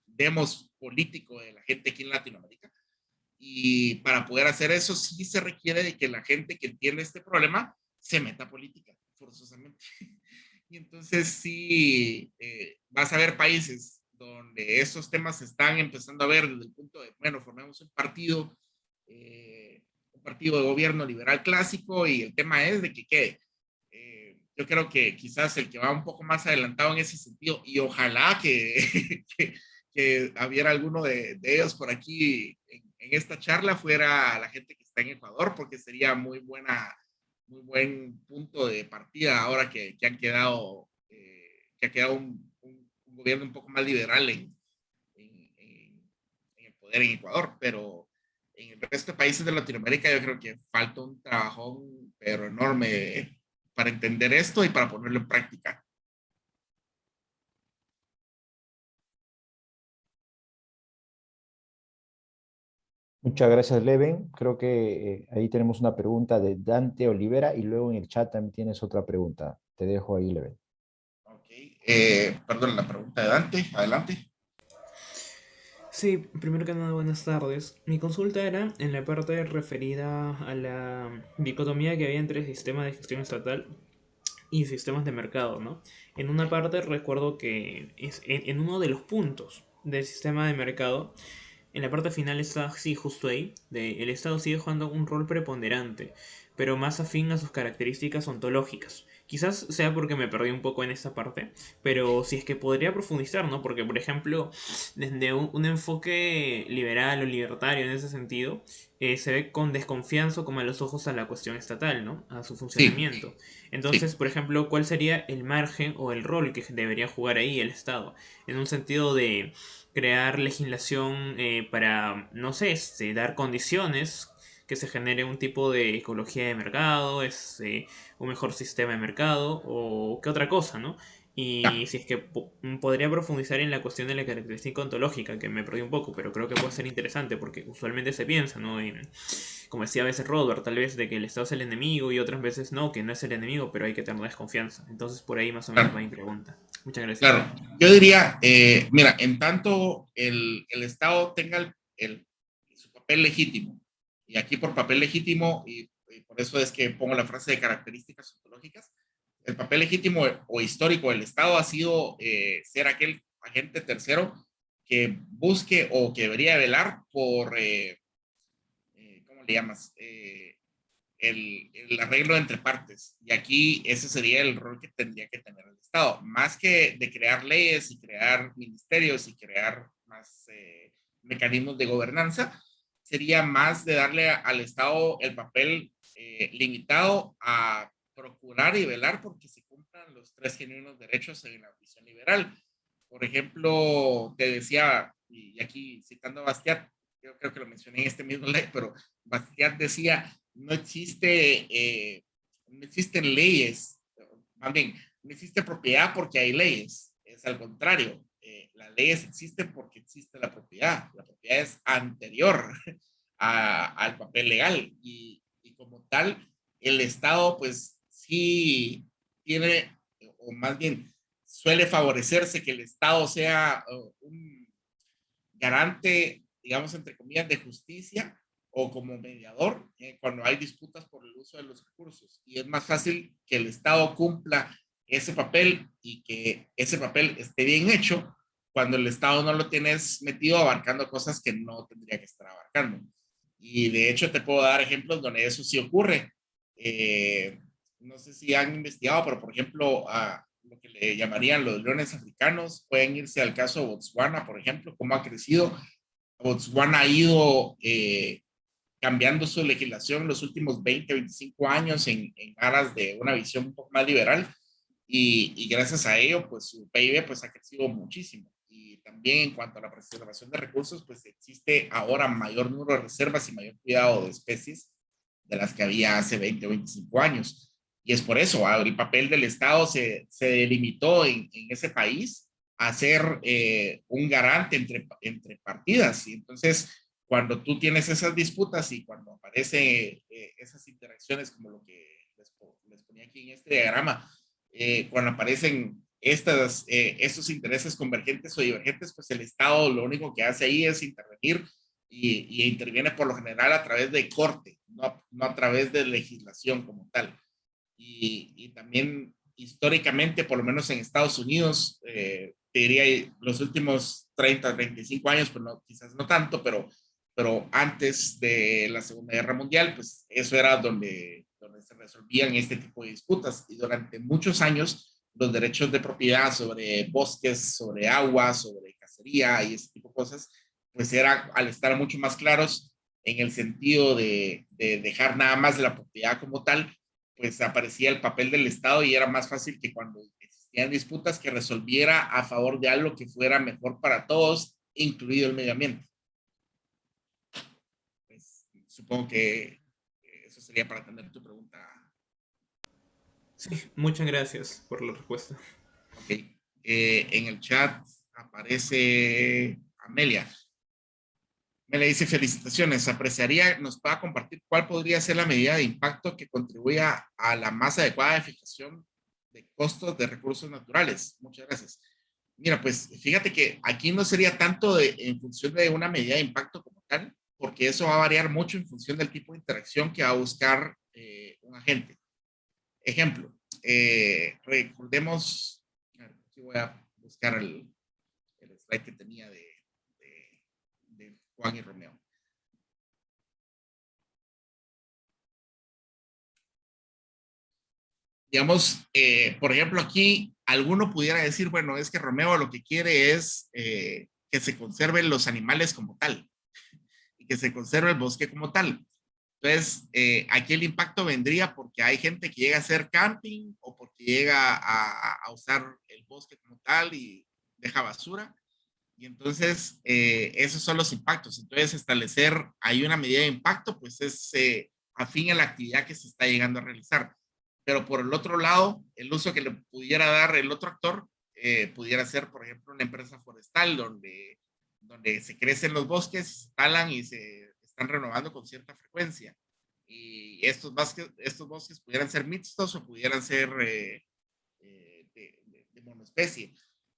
demos político de la gente aquí en Latinoamérica. Y para poder hacer eso, sí se requiere de que la gente que entiende este problema se meta a política, forzosamente. Y entonces sí, vas a ver países donde esos temas se están empezando a ver desde el punto de, bueno, formemos un partido de gobierno liberal clásico y el tema es de que quede. Yo creo que quizás el que va un poco más adelantado en ese sentido, y ojalá que hubiera alguno de ellos por aquí en esta charla, fuera la gente que está en Ecuador, porque sería muy buen punto de partida ahora que ha quedado un gobierno un poco más liberal en el poder en Ecuador, pero en el resto de países de Latinoamérica yo creo que falta un trabajón, pero enorme, para entender esto y para ponerlo en práctica. Muchas gracias, Leven. Creo que ahí tenemos una pregunta de Dante Olivera y luego en el chat también tienes otra pregunta. Te dejo ahí, Leven. Ok, perdón, la pregunta de Dante, adelante. Sí, primero que nada, buenas tardes. Mi consulta era en la parte referida a la dicotomía que había entre sistema de gestión estatal y sistemas de mercado, ¿no? En una parte recuerdo que en uno de los puntos del sistema de mercado, en la parte final está, sí, justo ahí, el Estado sigue jugando un rol preponderante, pero más afín a sus características ontológicas. Quizás sea porque me perdí un poco en esta parte, pero si es que podría profundizar, ¿no? Porque, por ejemplo, desde un enfoque liberal o libertario en ese sentido, se ve con desconfianza como a los ojos a la cuestión estatal, ¿no? A su Sí, funcionamiento. sí. Entonces, por ejemplo, ¿cuál sería el margen o el rol que debería jugar ahí el Estado? En un sentido de crear legislación para, no sé, dar condiciones que se genere un tipo de ecología de mercado, un mejor sistema de mercado o qué otra cosa, ¿no? Ya. Y si es que podría profundizar en la cuestión de la característica ontológica, que me perdí un poco, pero creo que puede ser interesante porque usualmente se piensa, ¿no? Como decía a veces Robert, tal vez de que el Estado es el enemigo y otras veces no, que no es el enemigo, pero hay que tener desconfianza. Entonces por ahí más o menos va Claro. mi pregunta. Muchas gracias. Claro, yo diría, mira, en tanto el Estado tenga su papel legítimo, y aquí por papel legítimo, y por eso es que pongo la frase de características ontológicas, el papel legítimo o histórico del Estado ha sido ser aquel agente tercero que busque o que debería velar por, ¿cómo le llamas? El arreglo entre partes. Y aquí ese sería el rol que tendría que tener el Estado, más que de crear leyes y crear ministerios y crear más mecanismos de gobernanza, sería más de darle al Estado el papel limitado a procurar y velar porque se cumplan los tres genuinos derechos en la visión liberal. Por ejemplo, te decía, y aquí citando a Bastiat, yo creo que lo mencioné en este mismo live, pero Bastiat decía, no existen leyes, más bien, no existe propiedad porque hay leyes, es al contrario, las leyes existen porque existe la propiedad es anterior al papel legal y como tal, el Estado pues sí tiene, o más bien suele favorecerse que el Estado sea un garante, digamos, entre comillas, de justicia o como mediador cuando hay disputas por el uso de los recursos. Y es más fácil que el Estado cumpla ese papel y que ese papel esté bien hecho cuando el Estado no lo tienes metido abarcando cosas que no tendría que estar abarcando. Y de hecho te puedo dar ejemplos donde eso sí ocurre. No sé si han investigado, pero por ejemplo, lo que le llamarían los leones africanos, pueden irse al caso de Botswana, por ejemplo, cómo ha crecido. Botswana ha ido cambiando su legislación en los últimos 20, 25 años en aras de una visión un poco más liberal y gracias a ello, pues su PIB pues, ha crecido muchísimo. Y también en cuanto a la preservación de recursos, pues existe ahora mayor número de reservas y mayor cuidado de especies de las que había hace 20 o 25 años. Y es por eso, el papel del Estado se delimitó en ese país a ser un garante entre partidas. Y entonces, cuando tú tienes esas disputas y cuando aparecen esas interacciones, como lo que les ponía aquí en este diagrama, cuando aparecen estos intereses convergentes o divergentes, pues el Estado lo único que hace ahí es intervenir y interviene por lo general a través de corte, no a través de legislación como tal. Y también históricamente, por lo menos en Estados Unidos, te diría los últimos 30, 35 años, pues no, quizás no tanto, pero antes de la Segunda Guerra Mundial, pues eso era donde se resolvían este tipo de disputas. Y durante muchos años, los derechos de propiedad sobre bosques, sobre agua, sobre cacería y ese tipo de cosas, pues era, al estar mucho más claros en el sentido de dejar nada más de la propiedad como tal, pues aparecía el papel del Estado y era más fácil que cuando existían disputas que resolviera a favor de algo que fuera mejor para todos, incluido el medio ambiente. Pues, supongo que eso sería para atender tu pregunta. Sí, muchas gracias por la respuesta. Ok. En el chat aparece Amelia. Me le dice felicitaciones, apreciaría nos pueda compartir cuál podría ser la medida de impacto que contribuya a la más adecuada de fijación de costos de recursos naturales. Muchas gracias. Mira, pues fíjate que aquí no sería tanto en función de una medida de impacto como tal, porque eso va a variar mucho en función del tipo de interacción que va a buscar un agente. Ejemplo, recordemos, aquí voy a buscar el slide que tenía de Juan y Romeo. Digamos, por ejemplo, aquí alguno pudiera decir, bueno, es que Romeo lo que quiere es que se conserven los animales como tal y que se conserve el bosque como tal. Entonces, aquí el impacto vendría porque hay gente que llega a hacer camping o porque llega a usar el bosque como tal y deja basura. Y entonces, esos son los impactos. Entonces, establecer ahí una medida de impacto, pues es afín a la actividad que se está llegando a realizar. Pero por el otro lado, el uso que le pudiera dar el otro actor pudiera ser, por ejemplo, una empresa forestal donde se crecen los bosques, se talan y se están renovando con cierta frecuencia. Y estos bosques pudieran ser mixtos o pudieran ser de monoespecie.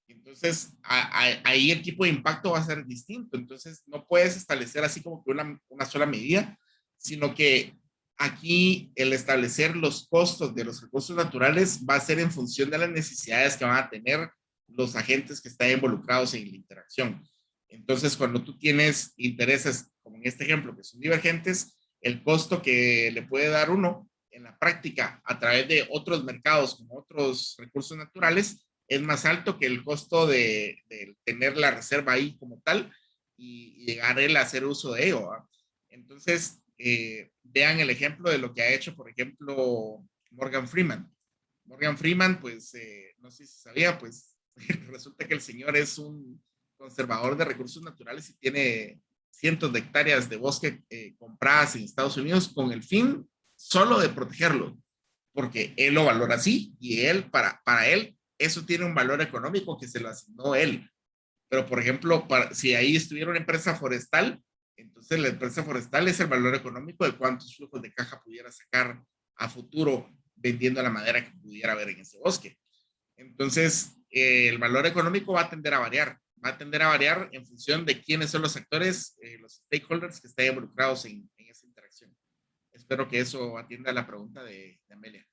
Entonces, ahí el tipo de impacto va a ser distinto. Entonces, no puedes establecer así como que una sola medida, sino que aquí el establecer los costos de los recursos naturales va a ser en función de las necesidades que van a tener los agentes que están involucrados en la interacción. Entonces, cuando tú tienes intereses, como en este ejemplo, que son divergentes, el costo que le puede dar uno en la práctica a través de otros mercados como otros recursos naturales es más alto que el costo de tener la reserva ahí como tal y llegar él a hacer uso de ello. ¿Va? Entonces, vean el ejemplo de lo que ha hecho, por ejemplo, Morgan Freeman. Morgan Freeman, pues, no sé si sabía, pues, resulta que el señor es un conservador de recursos naturales y tiene cientos de hectáreas de bosque compradas en Estados Unidos con el fin solo de protegerlo, porque él lo valora así y él, para él, eso tiene un valor económico que se lo asignó él. Pero, por ejemplo, si ahí estuviera una empresa forestal, entonces la empresa forestal es el valor económico de cuántos flujos de caja pudiera sacar a futuro vendiendo la madera que pudiera haber en ese bosque. Entonces, el valor económico va a tender a variar. Va a tender a variar en función de quiénes son los actores, los stakeholders que estén involucrados en esa interacción. Espero que eso atienda a la pregunta de Amelia.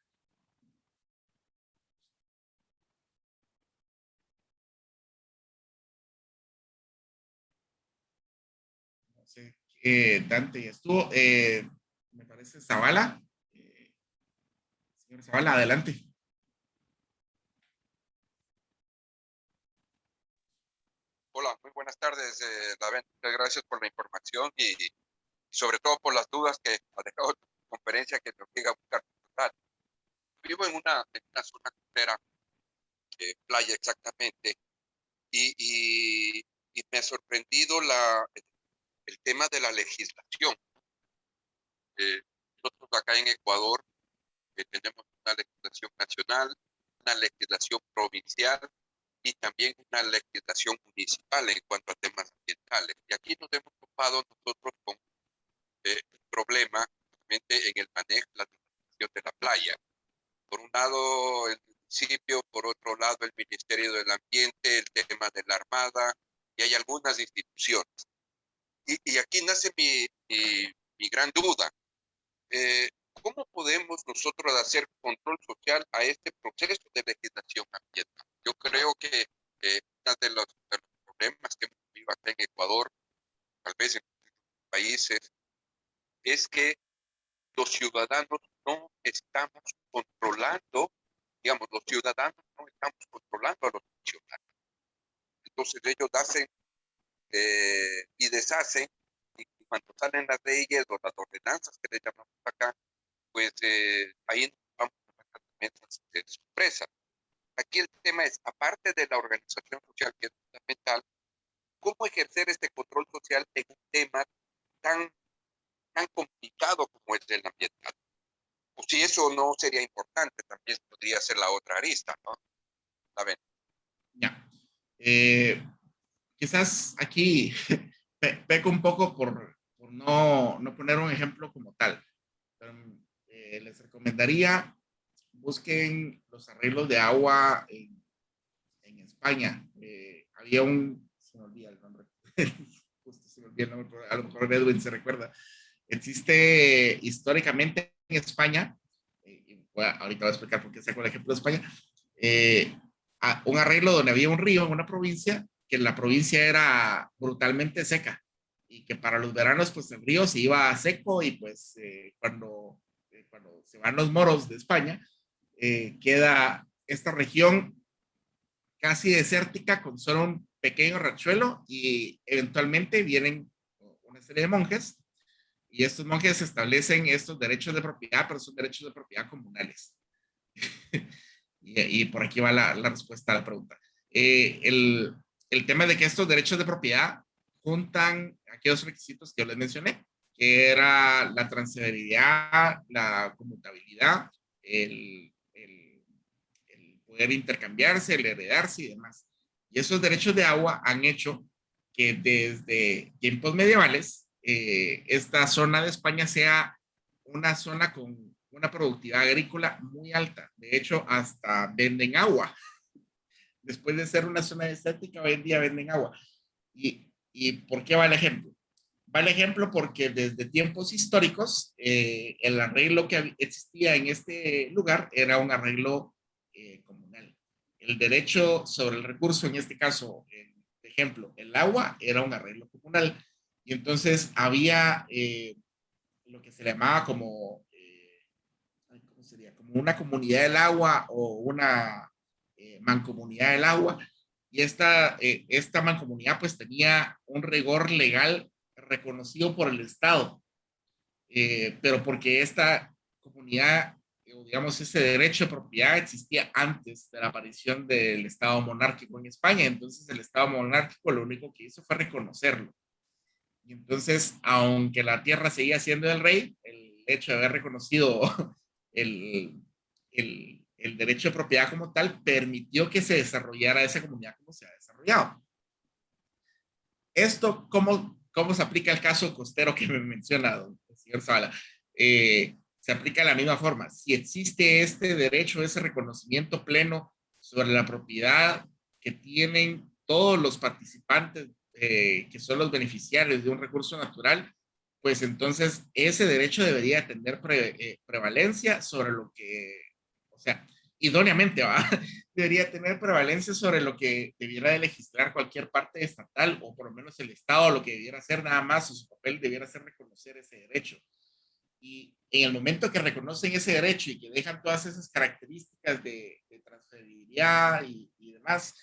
No sé, Dante ya estuvo. Me parece Zavala. Señor Zavala, adelante. Hola, muy buenas tardes, David. Muchas gracias por la información y sobre todo por las dudas que ha dejado tu conferencia que te obliga a buscar tu datos. Vivo en una zona costera, playa exactamente, y me ha sorprendido el tema de la legislación. Nosotros acá en Ecuador tenemos una legislación nacional, una legislación provincial y también una legislación municipal en cuanto a temas ambientales. Y aquí nos hemos topado nosotros con el problema realmente en el manejo de la administración de la playa. Por un lado el municipio, por otro lado el Ministerio del Ambiente, el tema de la Armada, y hay algunas instituciones. Y aquí nace mi gran duda. ¿Cómo podemos nosotros hacer control social a este proceso de legislación ambiental? Yo creo que uno de los problemas que hemos vivido acá en Ecuador, tal vez en otros países, es que los ciudadanos no estamos controlando, digamos, los ciudadanos no estamos controlando a los funcionarios. Entonces ellos hacen y deshacen, y cuando salen las leyes o las ordenanzas que le llamamos acá, pues ahí nos vamos a sacar mesas de sorpresa. Aquí el tema es, aparte de la organización social que es fundamental, ¿cómo ejercer este control social en un tema tan complicado como es el ambiental? O si eso no sería importante, también podría ser la otra arista, ¿no? A ver. Ya. Quizás aquí peco un poco por no poner un ejemplo como tal. Pero, les recomendaría busquen los arreglos de agua en España. Había se me olvida el nombre, justo se me olvida el nombre, pero a lo mejor Edwin se recuerda. Existe históricamente en España, ahorita voy a explicar por qué saco el ejemplo de España, un arreglo donde había un río en una provincia, que la provincia era brutalmente seca y que para los veranos pues el río se iba seco y pues cuando se van los moros de España, queda esta región casi desértica con solo un pequeño riachuelo y eventualmente vienen una serie de monjes y estos monjes establecen estos derechos de propiedad, pero son derechos de propiedad comunales. y por aquí va la respuesta a la pregunta. El tema de que estos derechos de propiedad juntan aquellos requisitos que yo les mencioné, que era la transferibilidad, la conmutabilidad, el poder intercambiarse, el heredarse y demás. Y esos derechos de agua han hecho que desde tiempos medievales esta zona de España sea una zona con una productividad agrícola muy alta. De hecho, hasta venden agua. Después de ser una zona estática, hoy en día venden agua. ¿Y por qué va el ejemplo? Va el ejemplo porque desde tiempos históricos el arreglo que existía en este lugar era un arreglo comunal. El derecho sobre el recurso, en este caso, por ejemplo, el agua, era un arreglo comunal. Y entonces había lo que se llamaba como, ¿cómo sería? Como una comunidad del agua o una mancomunidad del agua. Y esta mancomunidad pues tenía un rigor legal reconocido por el Estado, pero porque esta comunidad, digamos, ese derecho de propiedad existía antes de la aparición del Estado monárquico en España. Entonces el Estado monárquico lo único que hizo fue reconocerlo. Y entonces, aunque la tierra seguía siendo del rey, el hecho de haber reconocido el, el derecho de propiedad como tal permitió que se desarrollara esa comunidad como se ha desarrollado. Esto, ¿cómo se aplica al caso costero que me menciona el señor Zavala? Se aplica de la misma forma. Si existe este derecho, ese reconocimiento pleno sobre la propiedad que tienen todos los participantes que son los beneficiarios de un recurso natural, pues entonces ese derecho debería tener prevalencia sobre lo que, o sea, idóneamente, ¿va? Debería tener prevalencia sobre lo que debiera de legislar cualquier parte estatal, o por lo menos el Estado, lo que debiera hacer nada más, o su papel debiera ser reconocer ese derecho. Y en el momento que reconocen ese derecho y que dejan todas esas características de transferibilidad y demás,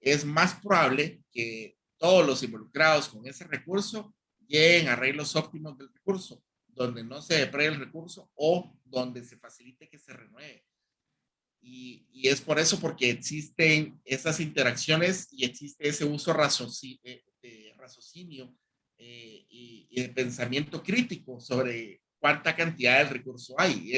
es más probable que todos los involucrados con ese recurso lleguen a arreglos óptimos del recurso, donde no se deprede el recurso o donde se facilite que se renueve. Y es por eso, porque existen esas interacciones y existe ese uso de raciocinio y de pensamiento crítico sobre cuánta cantidad del recurso hay. Y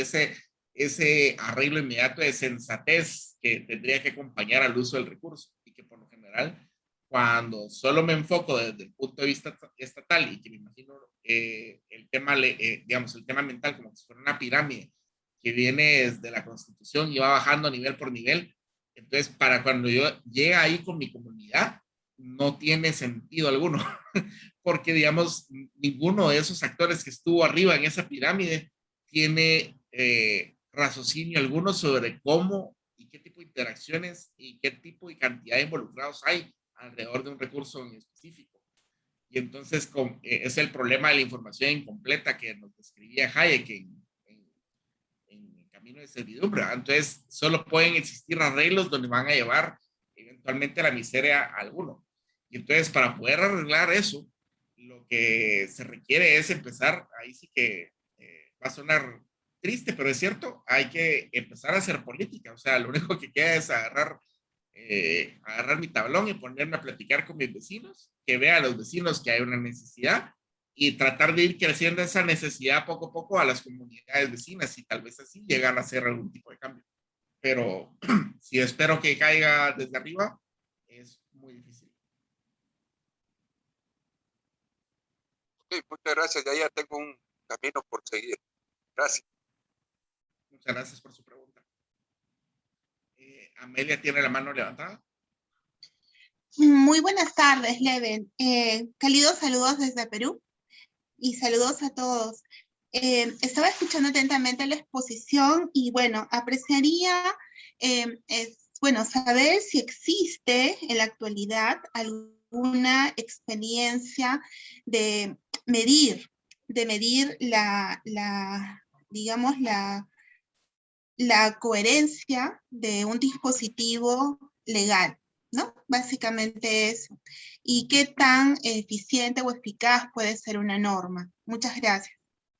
ese arreglo inmediato de sensatez que tendría que acompañar al uso del recurso y que por lo general, cuando solo me enfoco desde el punto de vista estatal y que me imagino el tema, digamos, el tema ambiental como si fuera una pirámide que viene desde la Constitución y va bajando nivel por nivel, entonces para cuando yo llegue ahí con mi comunidad, no tiene sentido alguno, porque digamos, ninguno de esos actores que estuvo arriba en esa pirámide tiene raciocinio alguno sobre cómo y qué tipo de interacciones y qué tipo y cantidad de involucrados hay alrededor de un recurso en específico. Y entonces es el problema de la información incompleta que nos describía Hayek en el camino de servidumbre. Entonces, solo pueden existir arreglos donde van a llevar eventualmente a la miseria a alguno. Y entonces, para poder arreglar eso, lo que se requiere es empezar, ahí sí que va a sonar triste, pero es cierto, hay que empezar a hacer política. O sea, lo único que queda es agarrar mi tablón y ponerme a platicar con mis vecinos, que vean a los vecinos que hay una necesidad y tratar de ir creciendo esa necesidad poco a poco a las comunidades vecinas y tal vez así llegar a hacer algún tipo de cambio. Pero si espero que caiga desde arriba, es muy difícil. Sí, muchas gracias. Ya tengo un camino por seguir. Gracias. Muchas gracias por su pregunta. Amelia tiene la mano levantada. Muy buenas tardes, Leven. Cálidos saludos desde Perú y saludos a todos. Estaba escuchando atentamente la exposición y bueno, apreciaría saber si existe en la actualidad alguna experiencia de medir digamos, la coherencia de un dispositivo legal, ¿no? Básicamente eso. ¿Y qué tan eficiente o eficaz puede ser una norma? Muchas gracias.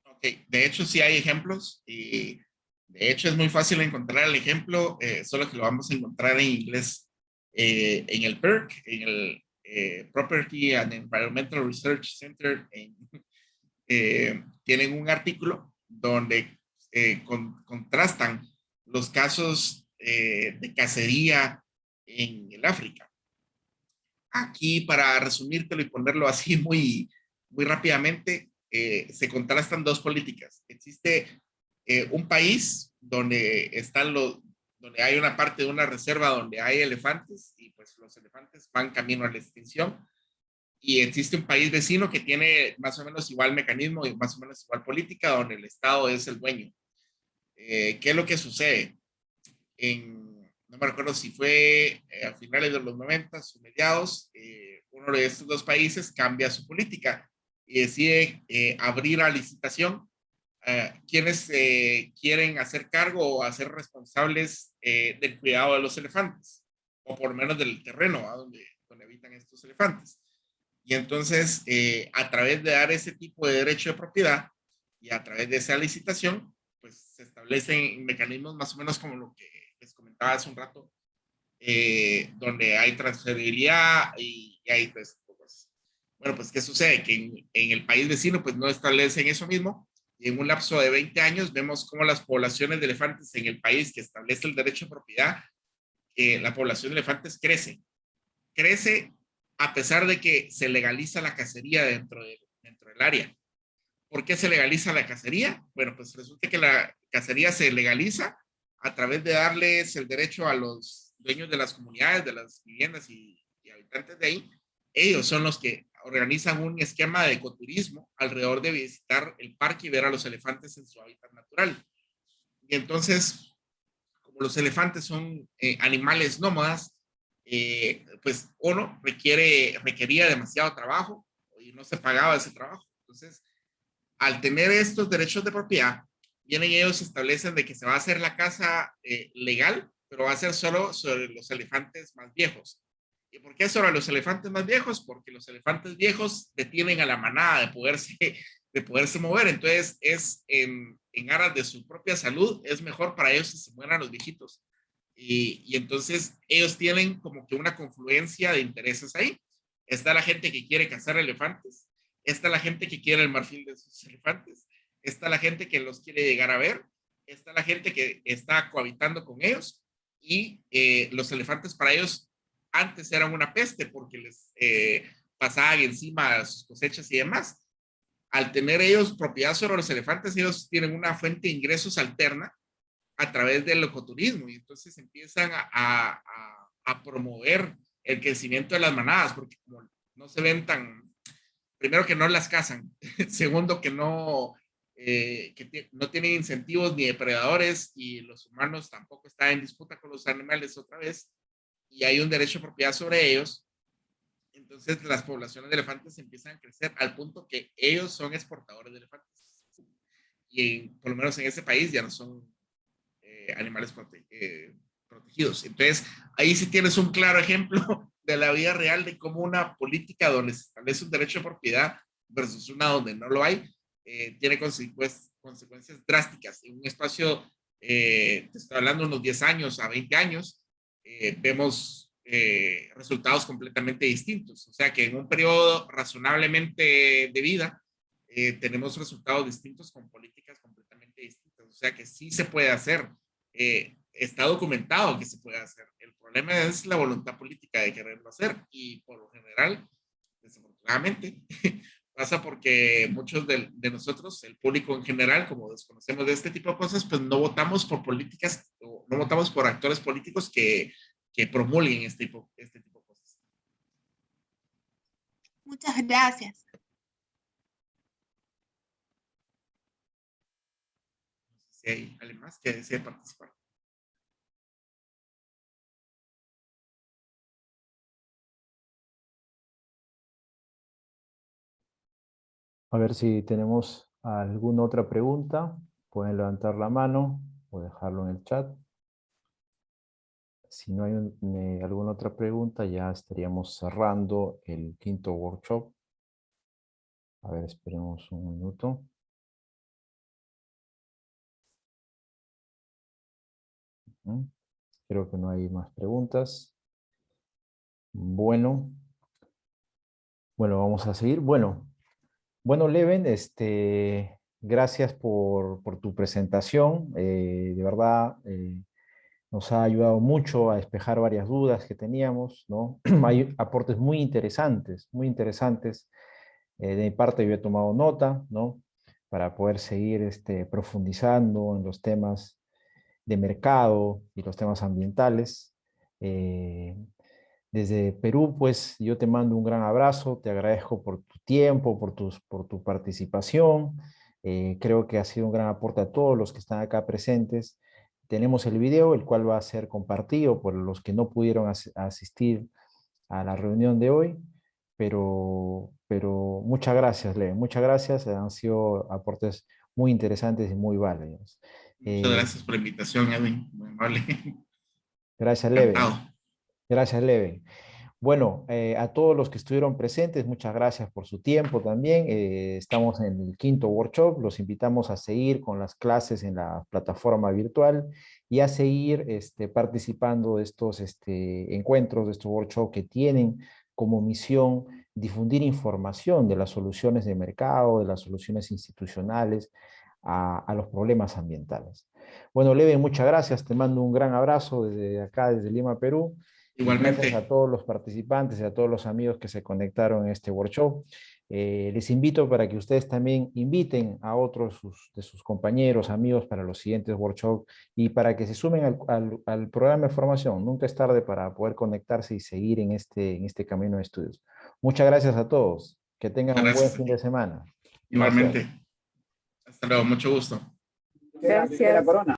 Ok, de hecho sí hay ejemplos y de hecho es muy fácil encontrar el ejemplo, solo que lo vamos a encontrar en inglés en el PERC, en el Property and Environmental Research Center, tienen un artículo donde contrastan los casos de cacería en el África. Aquí, para resumírtelo y ponerlo así muy rápidamente, se contrastan dos políticas. Existe un país donde hay una parte de una reserva donde hay elefantes y pues los elefantes van camino a la extinción. Y existe un país vecino que tiene más o menos igual mecanismo y más o menos igual política donde el Estado es el dueño. ¿Qué es lo que sucede? No me recuerdo si fue a finales de los 90 o mediados, uno de estos dos países cambia su política y decide abrir a licitación quienes quieren hacer cargo o hacer responsables del cuidado de los elefantes, o por lo menos del terreno donde habitan estos elefantes. Y entonces, a través de dar ese tipo de derecho de propiedad y a través de esa licitación, pues se establecen mecanismos más o menos como lo que les comentaba hace un rato, donde hay transferibilidad y hay pues, bueno, pues ¿qué sucede? Que en el país vecino pues no establecen eso mismo y en un lapso de 20 años vemos cómo las poblaciones de elefantes en el país que establece el derecho de propiedad, la población de elefantes crece a pesar de que se legaliza la cacería dentro del área. ¿Por qué se legaliza la cacería? Bueno, pues resulta que la cacería se legaliza a través de darles el derecho a los dueños de las comunidades, de las viviendas y habitantes de ahí. Ellos son los que organizan un esquema de ecoturismo alrededor de visitar el parque y ver a los elefantes en su hábitat natural. Y entonces, como los elefantes son animales nómadas, pues uno requería demasiado trabajo y no se pagaba ese trabajo. Entonces, al tener estos derechos de propiedad, vienen ellos y establecen de que se va a hacer la caza legal, pero va a ser solo sobre los elefantes más viejos. ¿Y por qué sobre los elefantes más viejos? Porque los elefantes viejos detienen a la manada de poderse mover. Entonces, es en aras de su propia salud, es mejor para ellos que se mueran los viejitos. Y entonces ellos tienen como que una confluencia de intereses ahí. Está la gente que quiere cazar elefantes, está la gente que quiere el marfil de sus elefantes, está la gente que los quiere llegar a ver, está la gente que está cohabitando con ellos y los elefantes para ellos antes eran una peste porque les pasaban encima sus cosechas y demás. Al tener ellos propiedad sobre los elefantes, ellos tienen una fuente de ingresos alterna a través del ecoturismo y entonces empiezan a promover el crecimiento de las manadas porque como no se ven tan, primero que no las cazan, segundo que no tienen incentivos ni depredadores y los humanos tampoco están en disputa con los animales otra vez y hay un derecho de propiedad sobre ellos. Entonces las poblaciones de elefantes empiezan a crecer al punto que ellos son exportadores de elefantes. Y por lo menos en ese país ya no son animales protegidos. Entonces ahí sí tienes un claro ejemplo de la vida real de cómo una política donde se establece un derecho de propiedad versus una donde no lo hay, tiene consecuencias drásticas. En un espacio, te estoy hablando unos 10 años a 20 años, vemos resultados completamente distintos. O sea que en un periodo razonablemente de vida, tenemos resultados distintos con políticas completamente distintas. O sea que sí se puede hacer. Está documentado que se puede hacer. El problema es la voluntad política de quererlo hacer y por lo general, desafortunadamente, pasa porque muchos de nosotros, el público en general, como desconocemos de este tipo de cosas, pues no votamos por políticas o no votamos por actores políticos que promulguen este tipo de cosas. Muchas gracias. No sé si hay alguien más que desee participar. A ver si tenemos alguna otra pregunta. Pueden levantar la mano o dejarlo en el chat. Si no hay alguna otra pregunta, ya estaríamos cerrando el quinto workshop. A ver, esperemos un minuto. Creo que no hay más preguntas. Bueno, vamos a seguir. Bueno, Leven, gracias por tu presentación. De verdad, nos ha ayudado mucho a despejar varias dudas que teníamos, ¿no? Hay aportes muy interesantes, muy interesantes. De mi parte yo he tomado nota, ¿no? Para poder seguir profundizando en los temas de mercado y los temas ambientales. Desde Perú, pues yo te mando un gran abrazo, te agradezco por tu tiempo, por tu participación. Creo que ha sido un gran aporte a todos los que están acá presentes. Tenemos el video, el cual va a ser compartido por los que no pudieron asistir a la reunión de hoy, pero muchas gracias, Le, muchas gracias, han sido aportes muy interesantes y muy válidos. Muchas gracias por la invitación, Edwin, muy amable. Gracias, Leven. Encantado. Gracias, Leven. Bueno, a todos los que estuvieron presentes, muchas gracias por su tiempo también. Estamos en el quinto workshop, los invitamos a seguir con las clases en la plataforma virtual y a seguir participando de estos encuentros, de estos workshops que tienen como misión difundir información de las soluciones de mercado, de las soluciones institucionales a los problemas ambientales. Bueno, Leven, muchas gracias, te mando un gran abrazo desde acá, desde Lima, Perú. Igualmente. Gracias a todos los participantes y a todos los amigos que se conectaron en este workshop. Les invito para que ustedes también inviten a otros de sus compañeros, amigos para los siguientes workshops y para que se sumen al programa de formación. Nunca es tarde para poder conectarse y seguir en este camino de estudios. Muchas gracias a todos. Que tengan un buen fin de semana. Igualmente. Hasta luego, mucho gusto. Gracias.